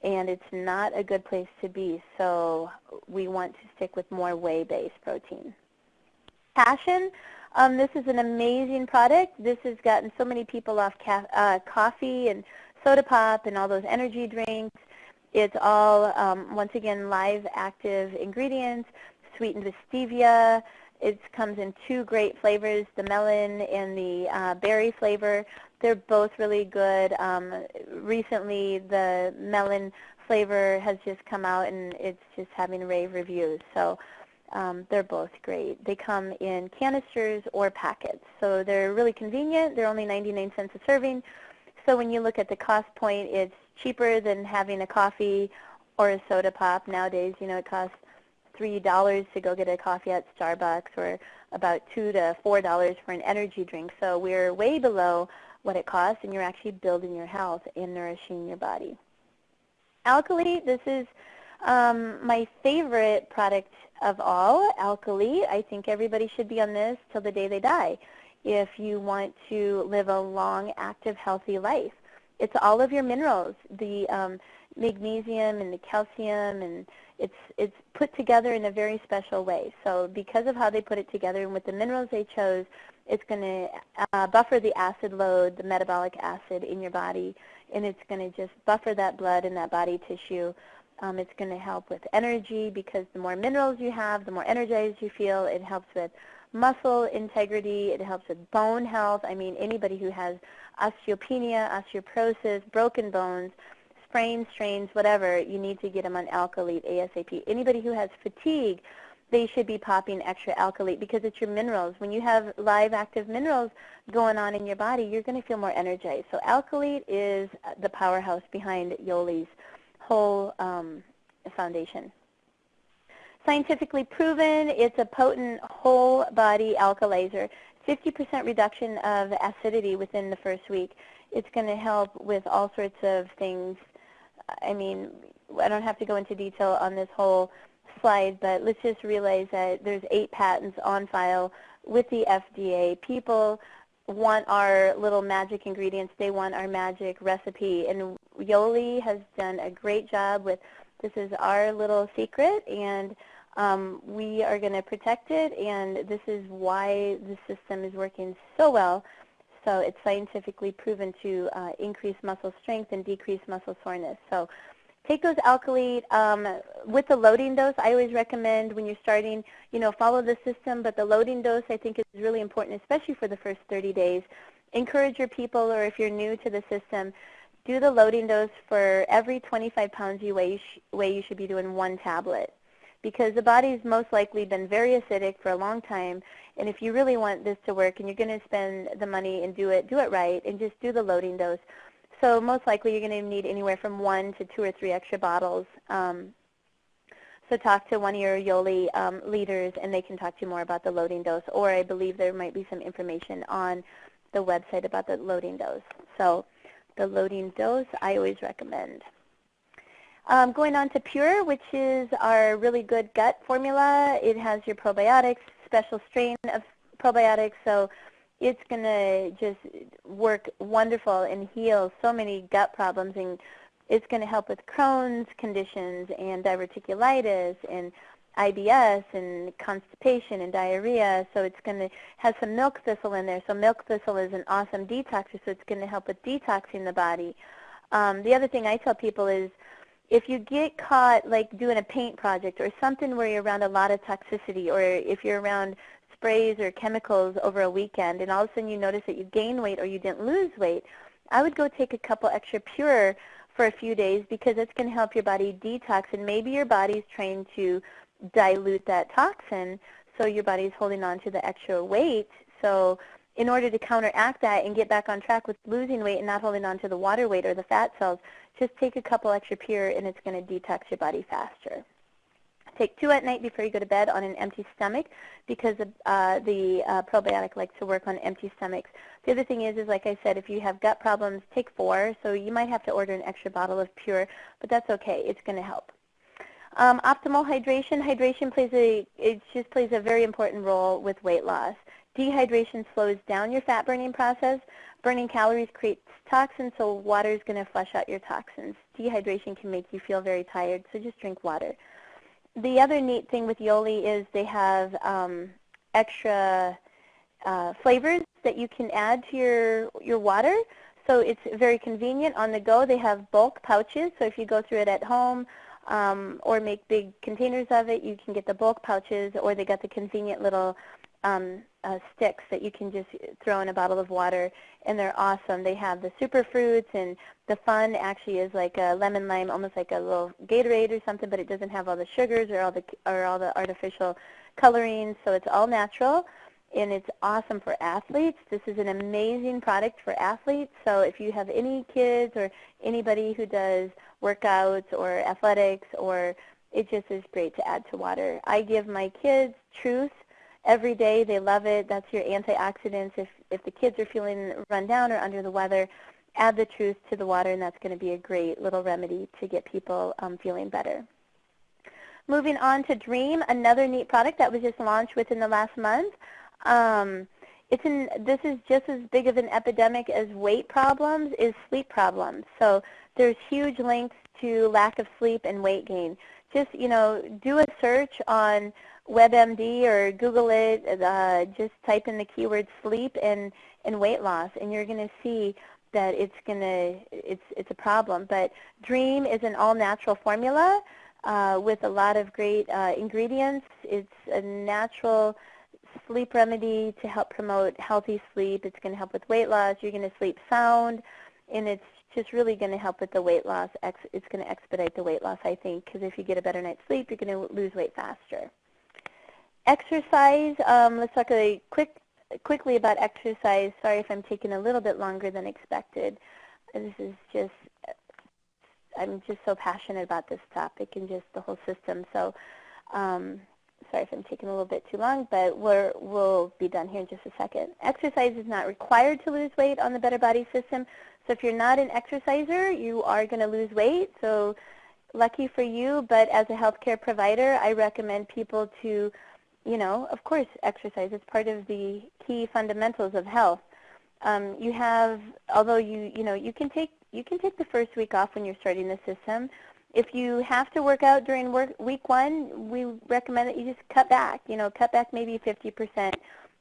And it's not a good place to be, so we want to stick with more whey-based protein. Passion, this is an amazing product. This has gotten so many people off coffee and soda pop and all those energy drinks. It's all, once again, live active ingredients, sweetened with stevia. It comes in 2 great flavors, the melon and the berry flavor. They're both really good. Recently, the melon flavor has just come out, and it's just having rave reviews. So they're both great. They come in canisters or packets. So they're really convenient. They're only 99 cents a serving. So when you look at the cost point, it's cheaper than having a coffee or a soda pop. Nowadays, you know, it costs $3 to go get a coffee at Starbucks, or about $2 to $4 for an energy drink. So we're way below what it costs, and you're actually building your health and nourishing your body. Alkalite, this is my favorite product of all, Alkalite. I think everybody should be on this till the day they die if you want to live a long, active, healthy life. It's all of your minerals, the magnesium and the calcium, and it's put together in a very special way. So because of how they put it together and with the minerals they chose, it's going to buffer the acid load, the metabolic acid in your body, and it's going to just buffer that blood and that body tissue. It's going to help with energy, because the more minerals you have, the more energized you feel. It helps with muscle integrity. It helps with bone health. I mean, anybody who has osteopenia, osteoporosis, broken bones, sprains, strains, whatever, you need to get them on Alkalite ASAP. Anybody who has fatigue, they should be popping extra Alkalite, because it's your minerals. When you have live active minerals going on in your body, you're going to feel more energized. So Alkalite is the powerhouse behind Yoli's whole foundation. Scientifically proven, it's a potent whole body alkalizer. 50% reduction of acidity within the first week. It's going to help with all sorts of things. I mean, I don't have to go into detail on this whole slide, but let's just realize that there's 8 patents on file with the FDA. People want our little magic ingredients. They want our magic recipe, and Yoli has done a great job with, this is our little secret, and we are going to protect it, and this is why the system is working so well. So it's scientifically proven to increase muscle strength and decrease muscle soreness. So take those Alkalite with the loading dose. I always recommend when you're starting, you know, follow the system, but the loading dose I think is really important, especially for the first 30 days. Encourage your people, or if you're new to the system, do the loading dose for every 25 pounds you weigh, you should be doing 1 tablet, because the body's most likely been very acidic for a long time, and if you really want this to work and you're going to spend the money and do it right, and just do the loading dose. So most likely you're going to need anywhere from 1 to 2 or 3 extra bottles. So talk to one of your Yoli leaders, and they can talk to you more about the loading dose, or I believe there might be some information on the website about the loading dose. So the loading dose I always recommend. Going on to Pure, which is our really good gut formula. It has your probiotics, special strain of probiotics, so it's going to just work wonderful and heal so many gut problems, and it's going to help with Crohn's conditions and diverticulitis and IBS and constipation and diarrhea. So it's going to have some milk thistle in there. So milk thistle is an awesome detoxer, so it's going to help with detoxing the body. The other thing I tell people is, if you get caught like doing a paint project or something where you're around a lot of toxicity, or if you're around sprays or chemicals over a weekend and all of a sudden you notice that you gain weight or you didn't lose weight, I would go take a couple extra Pure for a few days, because it's going to help your body detox, and maybe your body's trained to dilute that toxin, so your body's holding on to the extra weight. So in order to counteract that and get back on track with losing weight and not holding on to the water weight or the fat cells, just take a couple extra Pure, and it's going to detox your body faster. Take 2 at night before you go to bed on an empty stomach, because the probiotic likes to work on empty stomachs. The other thing is like I said, if you have gut problems, take 4. So you might have to order an extra bottle of Pure, but that's okay. It's going to help. Optimal hydration. Hydration plays a very important role with weight loss. Dehydration slows down your fat burning process. Burning calories creates toxins, so water is going to flush out your toxins. Dehydration can make you feel very tired, so just drink water. The other neat thing with Yoli is they have extra flavors that you can add to your water. So it's very convenient on the go. They have bulk pouches, so if you go through it at home or make big containers of it, you can get the bulk pouches, or they got the convenient little sticks that you can just throw in a bottle of water, and they're awesome. They have the super fruits, and the fun actually is like a lemon lime, almost like a little Gatorade or something, but it doesn't have all the sugars or all the artificial colorings, so it's all natural. And it's awesome for athletes. This is an amazing product for athletes. So if you have any kids or anybody who does workouts or athletics, or it just is great to add to water. I give my kids Truth every day. They love it. That's your antioxidants. If the kids are feeling run down or under the weather, add the Truth to the water, and that's going to be a great little remedy to get people feeling better. Moving on to Dream, another neat product that was just launched within the last month. This is just as big of an epidemic as weight problems is sleep problems. So there's huge links to lack of sleep and weight gain. Just, do a search on WebMD or Google it, just type in the keyword sleep and weight loss, and you're going to see that it's a problem. But Dream is an all-natural formula with a lot of great ingredients. It's a natural sleep remedy to help promote healthy sleep. It's going to help with weight loss. You're going to sleep sound, and it's just really going to help with the weight loss. It's going to expedite the weight loss, I think, because if you get a better night's sleep, you're going to lose weight faster. Exercise, let's talk quickly about exercise. Sorry if I'm taking a little bit longer than expected. This is just, I'm just so passionate about this topic and just the whole system. So sorry if I'm taking a little bit too long, but we'll be done here in just a second. Exercise is not required to lose weight on the Better Body System. So if you're not an exerciser, you are going to lose weight. So lucky for you, but as a healthcare provider, I recommend people to, of course, exercise. It's part of the key fundamentals of health. Although you can take the first week off when you're starting the system. If you have to work out during week one, we recommend that you just cut back. Cut back maybe 50%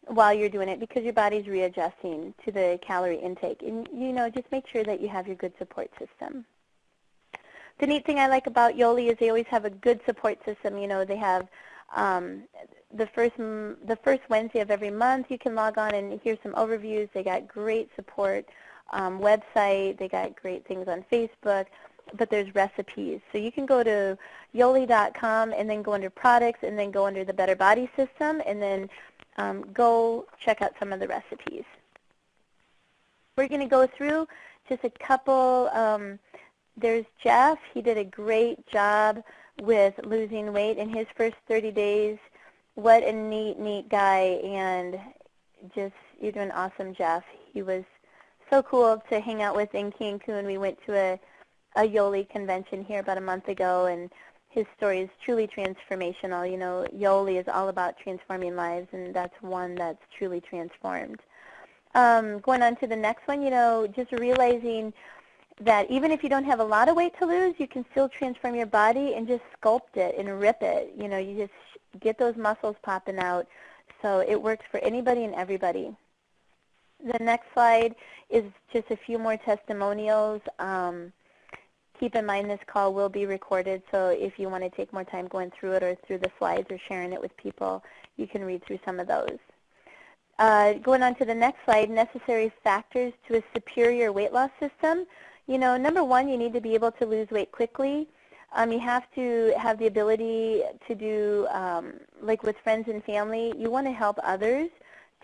while you're doing it, because your body's readjusting to the calorie intake. And just make sure that you have your good support system. The neat thing I like about Yoli is they always have a good support system. They have the first Wednesday of every month, you can log on and hear some overviews. They got great support website. They got great things on Facebook. But there's recipes. So you can go to Yoli.com and then go under products and then go under the Better Body System and then go check out some of the recipes. We're going to go through just a couple. There's Jeff. He did a great job with losing weight in his first 30 days. What a neat guy, and just, you're doing awesome, Jeff. He was so cool to hang out with in Cancun. We went to a Yoli convention here about a month ago, and his story is truly transformational. Yoli is all about transforming lives, and that's one that's truly transformed. Going on to the next one, just realizing that even if you don't have a lot of weight to lose, you can still transform your body and just sculpt it and rip it. You just get those muscles popping out. So it works for anybody and everybody. The next slide is just a few more testimonials. Keep in mind this call will be recorded, so if you want to take more time going through it or through the slides or sharing it with people, you can read through some of those. Going on to the next slide, necessary factors to a superior weight loss system. Number one, you need to be able to lose weight quickly. You have to have the ability to do, like with friends and family, you want to help others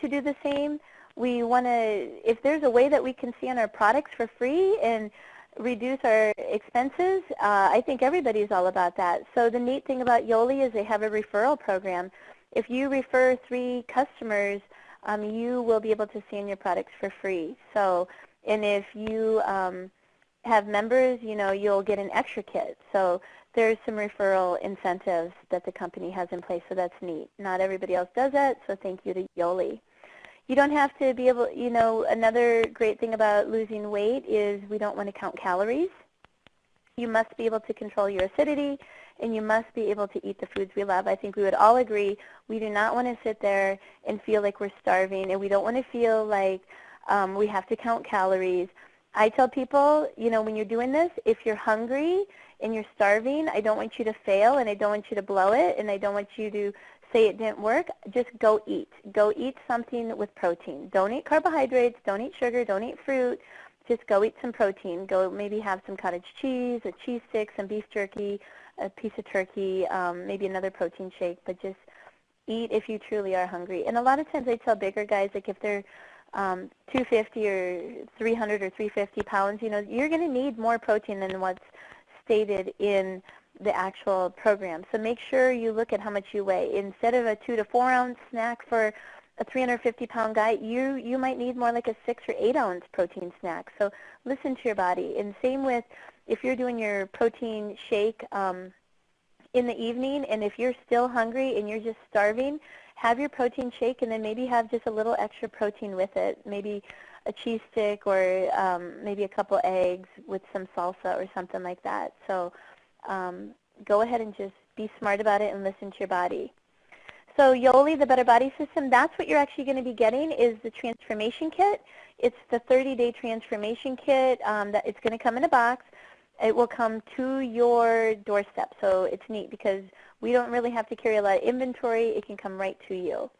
to do the same. We want to, if there's a way that we can see on our products for free and reduce our expenses, I think everybody's all about that. So the neat thing about Yoli is they have a referral program. If you refer 3 customers, you will be able to see in your products for free. So, and if you have members, you'll get an extra kit. So there's some referral incentives that the company has in place, so that's neat. Not everybody else does that, so thank you to Yoli. You don't have to be able, another great thing about losing weight is we don't want to count calories. You must be able to control your acidity, and you must be able to eat the foods we love. I think we would all agree we do not want to sit there and feel like we're starving, and we don't want to feel like we have to count calories. I tell people, when you're doing this, if you're hungry and you're starving, I don't want you to fail, and I don't want you to blow it, and I don't want you to say it didn't work. Just go eat. Go eat something with protein. Don't eat carbohydrates. Don't eat sugar. Don't eat fruit. Just go eat some protein. Go maybe have some cottage cheese, a cheese stick, some beef jerky, a piece of turkey, maybe another protein shake, but just eat if you truly are hungry. And a lot of times I tell bigger guys, like if they're 250 or 300 or 350 pounds, you're going to need more protein than what's stated in the actual program. So make sure you look at how much you weigh. Instead of a 2 to 4 ounce snack for a 350-pound guy, you might need more like a 6 or 8 ounce protein snack. So listen to your body. And same with if you're doing your protein shake in the evening, and if you're still hungry and you're just starving, have your protein shake and then maybe have just a little extra protein with it, maybe a cheese stick or maybe a couple eggs with some salsa or something like that. So go ahead and just be smart about it and listen to your body. So Yoli, the Better Body System, that's what you're actually going to be getting is the transformation kit. It's the 30-day transformation kit that it's going to come in a box. It will come to your doorstep. So it's neat because we don't really have to carry a lot of inventory. It can come right to you.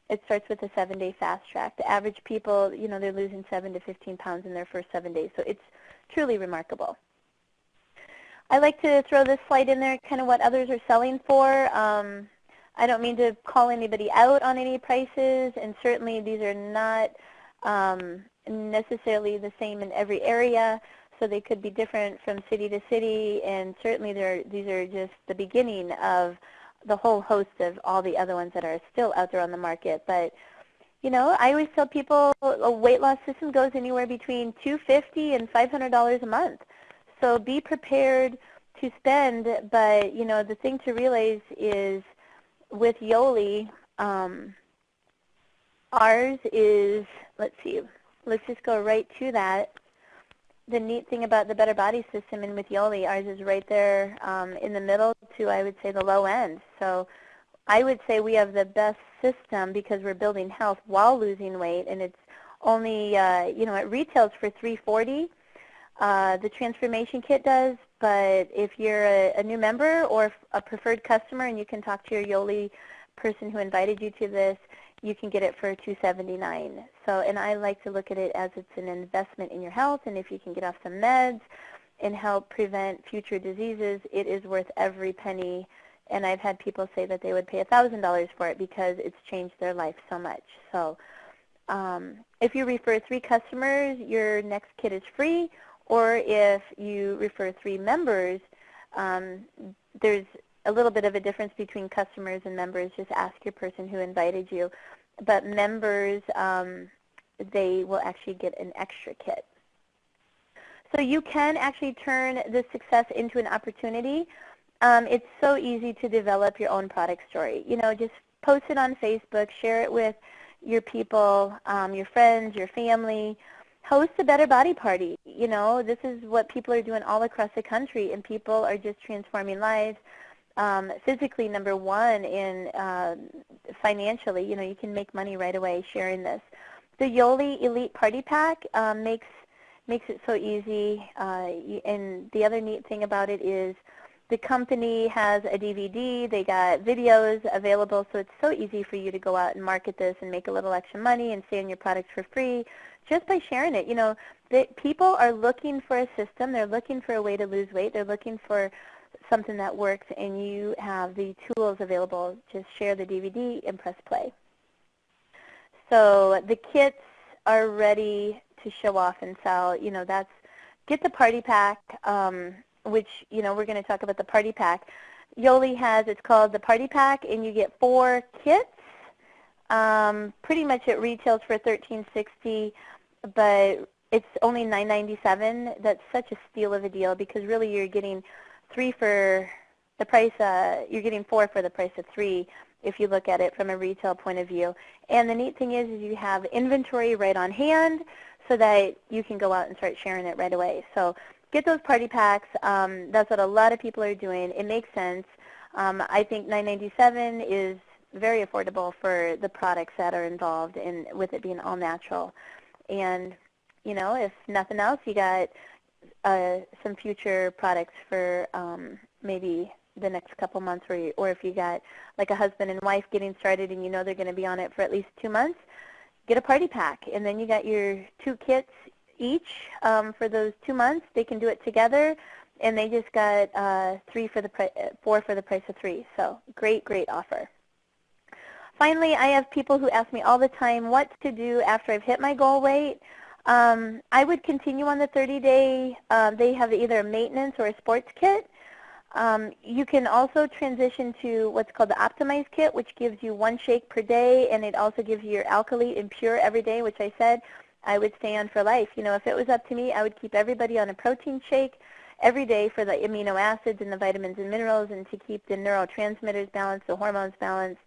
It starts with a 7-day fast track. The average people, they're losing 7 to 15 pounds in their first 7 days. So it's truly remarkable. I like to throw this slide in there, kind of what others are selling for. I don't mean to call anybody out on any prices, and certainly these are not necessarily the same in every area, so they could be different from city to city, and certainly these are just the beginning of the whole host of all the other ones that are still out there on the market. But, I always tell people a weight loss system goes anywhere between $250 and $500 a month. So be prepared to spend, but, the thing to realize is with Yoli, ours is, let's just go right to that. The neat thing about the Better Body System and with Yoli, ours is right there in the middle to, I would say, the low end. So I would say we have the best system because we're building health while losing weight, and it's only, it retails for $340. The transformation kit does, but if you're a new member or a preferred customer and you can talk to your Yoli person who invited you to this, you can get it for $279. So, and I like to look at it as it's an investment in your health, and if you can get off some meds and help prevent future diseases, it is worth every penny. And I've had people say that they would pay $1,000 for it because it's changed their life so much. So if you refer 3 customers, your next kit is free. Or if you refer 3 members, there's a little bit of a difference between customers and members. Just ask your person who invited you. But members, they will actually get an extra kit. So you can actually turn this success into an opportunity. It's so easy to develop your own product story. Just post it on Facebook, share it with your people, your friends, your family. Host a Better Body Party. This is what people are doing all across the country, and people are just transforming lives. Physically, number one, and financially, you can make money right away sharing this. The Yoli Elite Party Pack makes it so easy, and the other neat thing about it is the company has a DVD. They got videos available, so it's so easy for you to go out and market this and make a little extra money and stay on your products for free just by sharing it. People are looking for a system. They're looking for a way to lose weight. They're looking for something that works, and you have the tools available. Just share the DVD and press play. So the kits are ready to show off and sell. Get the party pack, which, we're going to talk about the party pack. Yoli has, it's called the party pack, and you get 4 kits. Pretty much it retails for $13.60, but it's only $9.97. That's such a steal of a deal because really you're getting 3 for the price. You're getting 4 for the price of 3, if you look at it from a retail point of view. And the neat thing is you have inventory right on hand so that you can go out and start sharing it right away. So get those party packs. That's what a lot of people are doing. It makes sense. I think $9.97 is very affordable for the products that are involved in with it being all natural. And, you know, if nothing else, you got some future products for maybe the next couple months, or if you got like a husband and wife getting started and you know they're going to be on it for at least 2 months, get a party pack. And then you got your 2 kits each for those 2 months. They can do it together, and they just got 4 for the price of 3. So great, great offer. Finally, I have people who ask me all the time what to do after I've hit my goal weight. I would continue on the 30-day. They have either a maintenance or a sports kit. You can also transition to what's called the Optimize kit, which gives you 1 shake per day, and it also gives you your Alkalite and Pure every day, which I said I would stay on for life. You know, if it was up to me, I would keep everybody on a protein shake every day for the amino acids and the vitamins and minerals, and to keep the neurotransmitters balanced, the hormones balanced,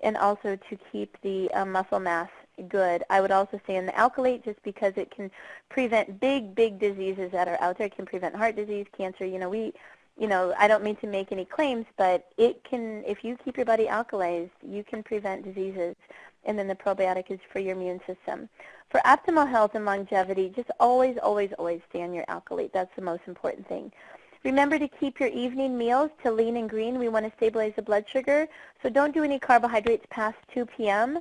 and also to keep the muscle mass good. I would also stay in the Alkalite just because it can prevent big, big diseases that are out there. It can prevent heart disease, cancer. You know, I don't mean to make any claims, but it can, if you keep your body alkalized, you can prevent diseases. And then the probiotic is for your immune system. For optimal health and longevity, just always, always, always stay on your Alkalite. That's the most important thing. Remember to keep your evening meals to lean and green. We want to stabilize the blood sugar. So don't do any carbohydrates past 2 p.m.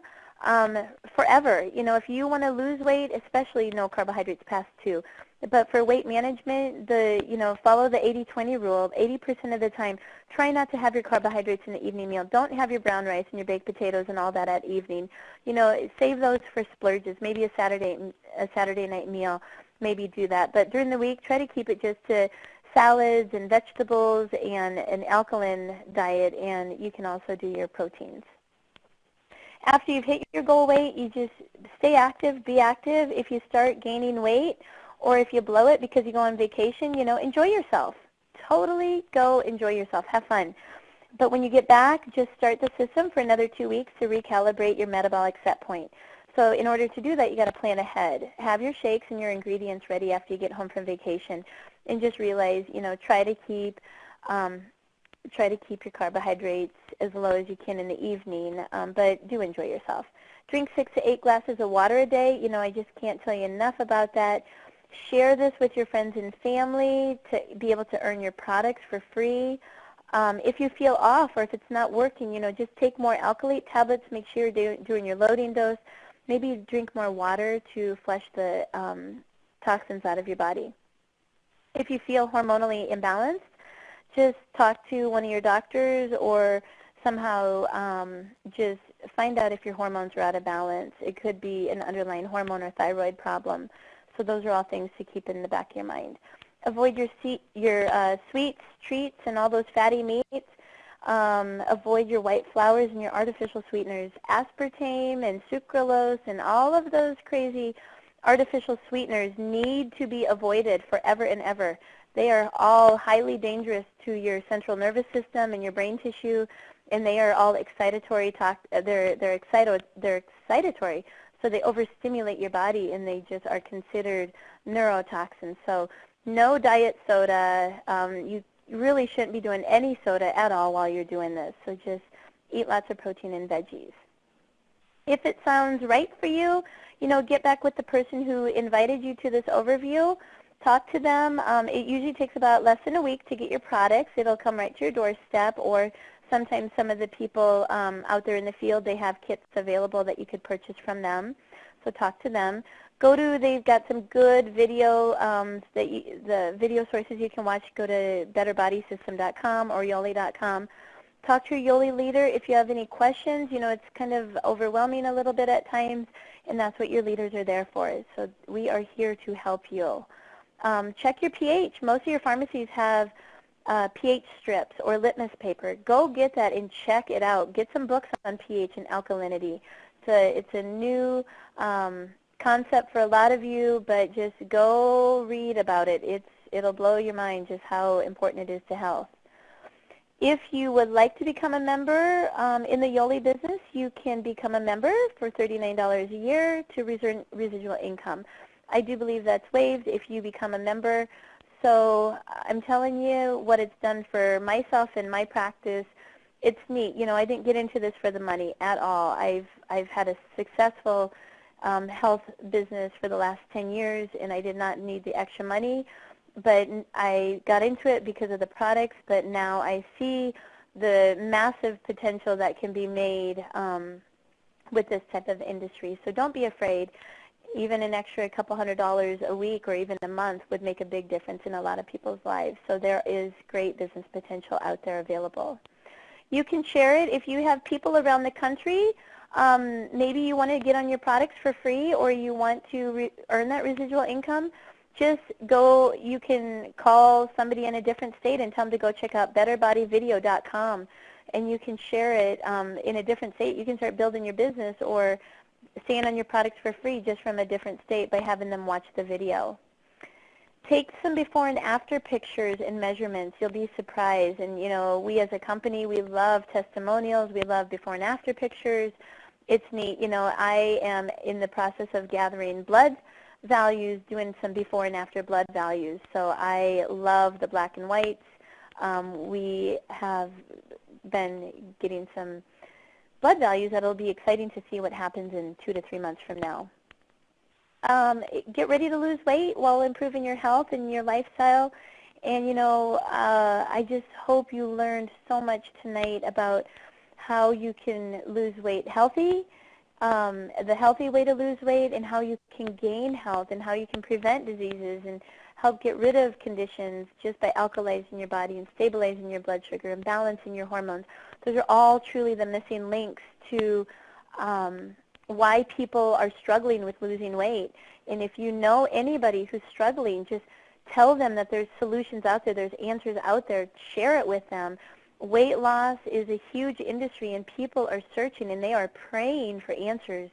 Forever. You know, if you want to lose weight, especially no carbohydrates past 2. But for weight management, follow the 80-20 rule. 80% of the time, try not to have your carbohydrates in the evening meal. Don't have your brown rice and your baked potatoes and all that at evening. You know, save those for splurges. Maybe a Saturday night meal. Maybe do that. But during the week, try to keep it just to salads and vegetables and an alkaline diet, and you can also do your proteins. After you've hit your goal weight, you just stay active, be active. If you start gaining weight, or if you blow it because you go on vacation, you know, enjoy yourself. Totally go enjoy yourself. Have fun. But when you get back, just start the system for another 2 weeks to recalibrate your metabolic set point. So in order to do that, you got to plan ahead. Have your shakes and your ingredients ready after you get home from vacation, and just realize, you know, try to keep your carbohydrates as low as you can in the evening, but do enjoy yourself. Drink 6 to 8 glasses of water a day. You know, I just can't tell you enough about that. Share this with your friends and family to be able to earn your products for free. If you feel off or if it's not working, you know, just take more Alkalite tablets. Make sure you're doing your loading dose. Maybe drink more water to flush the toxins out of your body. If you feel hormonally imbalanced, just talk to one of your doctors, or somehow just find out if your hormones are out of balance. It could be an underlying hormone or thyroid problem. So those are all things to keep in the back of your mind. Avoid your sweets, treats, and all those fatty meats. Avoid your white flours and your artificial sweeteners. Aspartame and sucralose and all of those crazy artificial sweeteners need to be avoided forever and ever. They are all highly dangerous to your central nervous system and your brain tissue, and they are all excitatory. They're excitatory, so they overstimulate your body, and they just are considered neurotoxins. So no diet soda. You really shouldn't be doing any soda at all while you're doing this. So just eat lots of protein and veggies. If it sounds right for you, you know, get back with the person who invited you to this overview. Talk to them. It usually takes about less than a week to get your products. It'll come right to your doorstep, or sometimes some of the people out there in the field, they have kits available that you could purchase from them. So talk to them. They've got some good video, the video sources you can watch. Go to betterbodysystem.com or Yoli.com. Talk to your Yoli leader if you have any questions. You know, it's kind of overwhelming a little bit at times, and that's what your leaders are there for. So we are here to help you. Check your pH. Most of your pharmacies have pH strips or litmus paper. Go get that and check it out. Get some books on pH and alkalinity. It's a new concept for a lot of you, but just go read about it. It'll blow your mind just how important it is to health. If you would like to become a member in the Yoli business, you can become a member for $39 a year to residual income. I do believe that's waived if you become a member. So I'm telling you what it's done for myself and my practice. It's neat. You know, I didn't get into this for the money at all. I've had a successful health business for the last 10 years, and I did not need the extra money. But I got into it because of the products, but now I see the massive potential that can be made with this type of industry. So don't be afraid. Even an extra couple $100 a week or even a month would make a big difference in a lot of people's lives. So there is great business potential out there available. You can share it if you have people around the country. Maybe you want to get on your products for free, or you want to earn that residual income. Just go, you can call somebody in a different state and tell them to go check out betterbodyvideo.com, and you can share it in a different state. You can start building your business or staying on your products for free just from a different state by having them watch the video. Take some before and after pictures and measurements. You'll be surprised. And, you know, we as a company, we love testimonials. We love before and after pictures. It's neat. You know, I am in the process of gathering blood values, doing some before and after blood values. So I love the black and whites. We have been getting some blood values that'll be exciting to see what happens in 2 to 3 months from now. Get ready to lose weight while improving your health and your lifestyle. And, you know, I just hope you learned so much tonight about how you can lose weight healthy, the healthy way to lose weight, and how you can gain health and how you can prevent diseases and help get rid of conditions just by alkalizing your body and stabilizing your blood sugar and balancing your hormones. Those are all truly the missing links to why people are struggling with losing weight. And if you know anybody who's struggling, just tell them that there's solutions out there, there's answers out there, share it with them. Weight loss is a huge industry, and people are searching and they are praying for answers.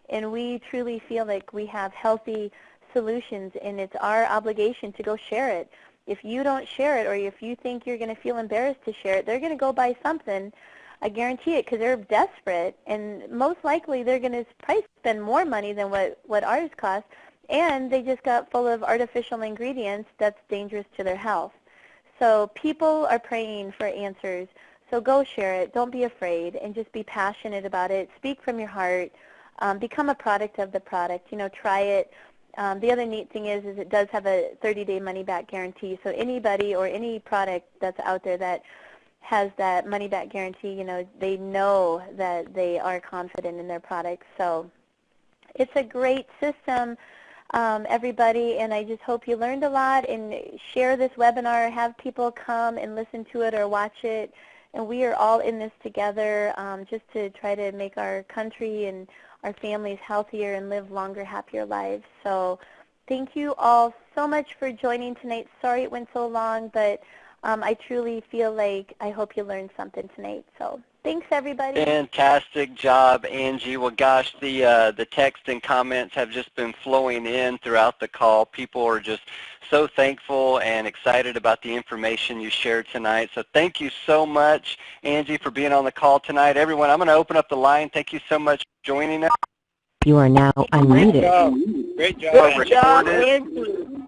And we truly feel like we have healthy solutions, and it's our obligation to go share it. If you don't share it, or if you think you're going to feel embarrassed to share it, they're going to go buy something. I guarantee it, because they're desperate, and most likely they're going to probably spend more money than what ours cost, and they just got full of artificial ingredients that's dangerous to their health. So people are praying for answers. So go share it. Don't be afraid, and just be passionate about it. Speak from your heart. Become a product of the product. You know, try it. The other neat thing is it does have a 30-day money-back guarantee. So anybody or any product that's out there that has that money-back guarantee, you know, they know that they are confident in their products. So it's a great system, everybody, and I just hope you learned a lot, and share this webinar. Have people come and listen to it or watch it, and we are all in this together just to try to make our country and our families healthier and live longer, happier lives. So thank you all so much for joining tonight. Sorry it went so long, but I truly feel like I hope you learned something tonight. So thanks, everybody. Fantastic job, Angie. Well, gosh, the text and comments have just been flowing in throughout the call. People are just so thankful and excited about the information you shared tonight. So thank you so much, Angie, for being on the call tonight. Everyone, I'm going to open up the line. Thank you so much for joining us. You are now unmuted. Great job. Good job, Angie.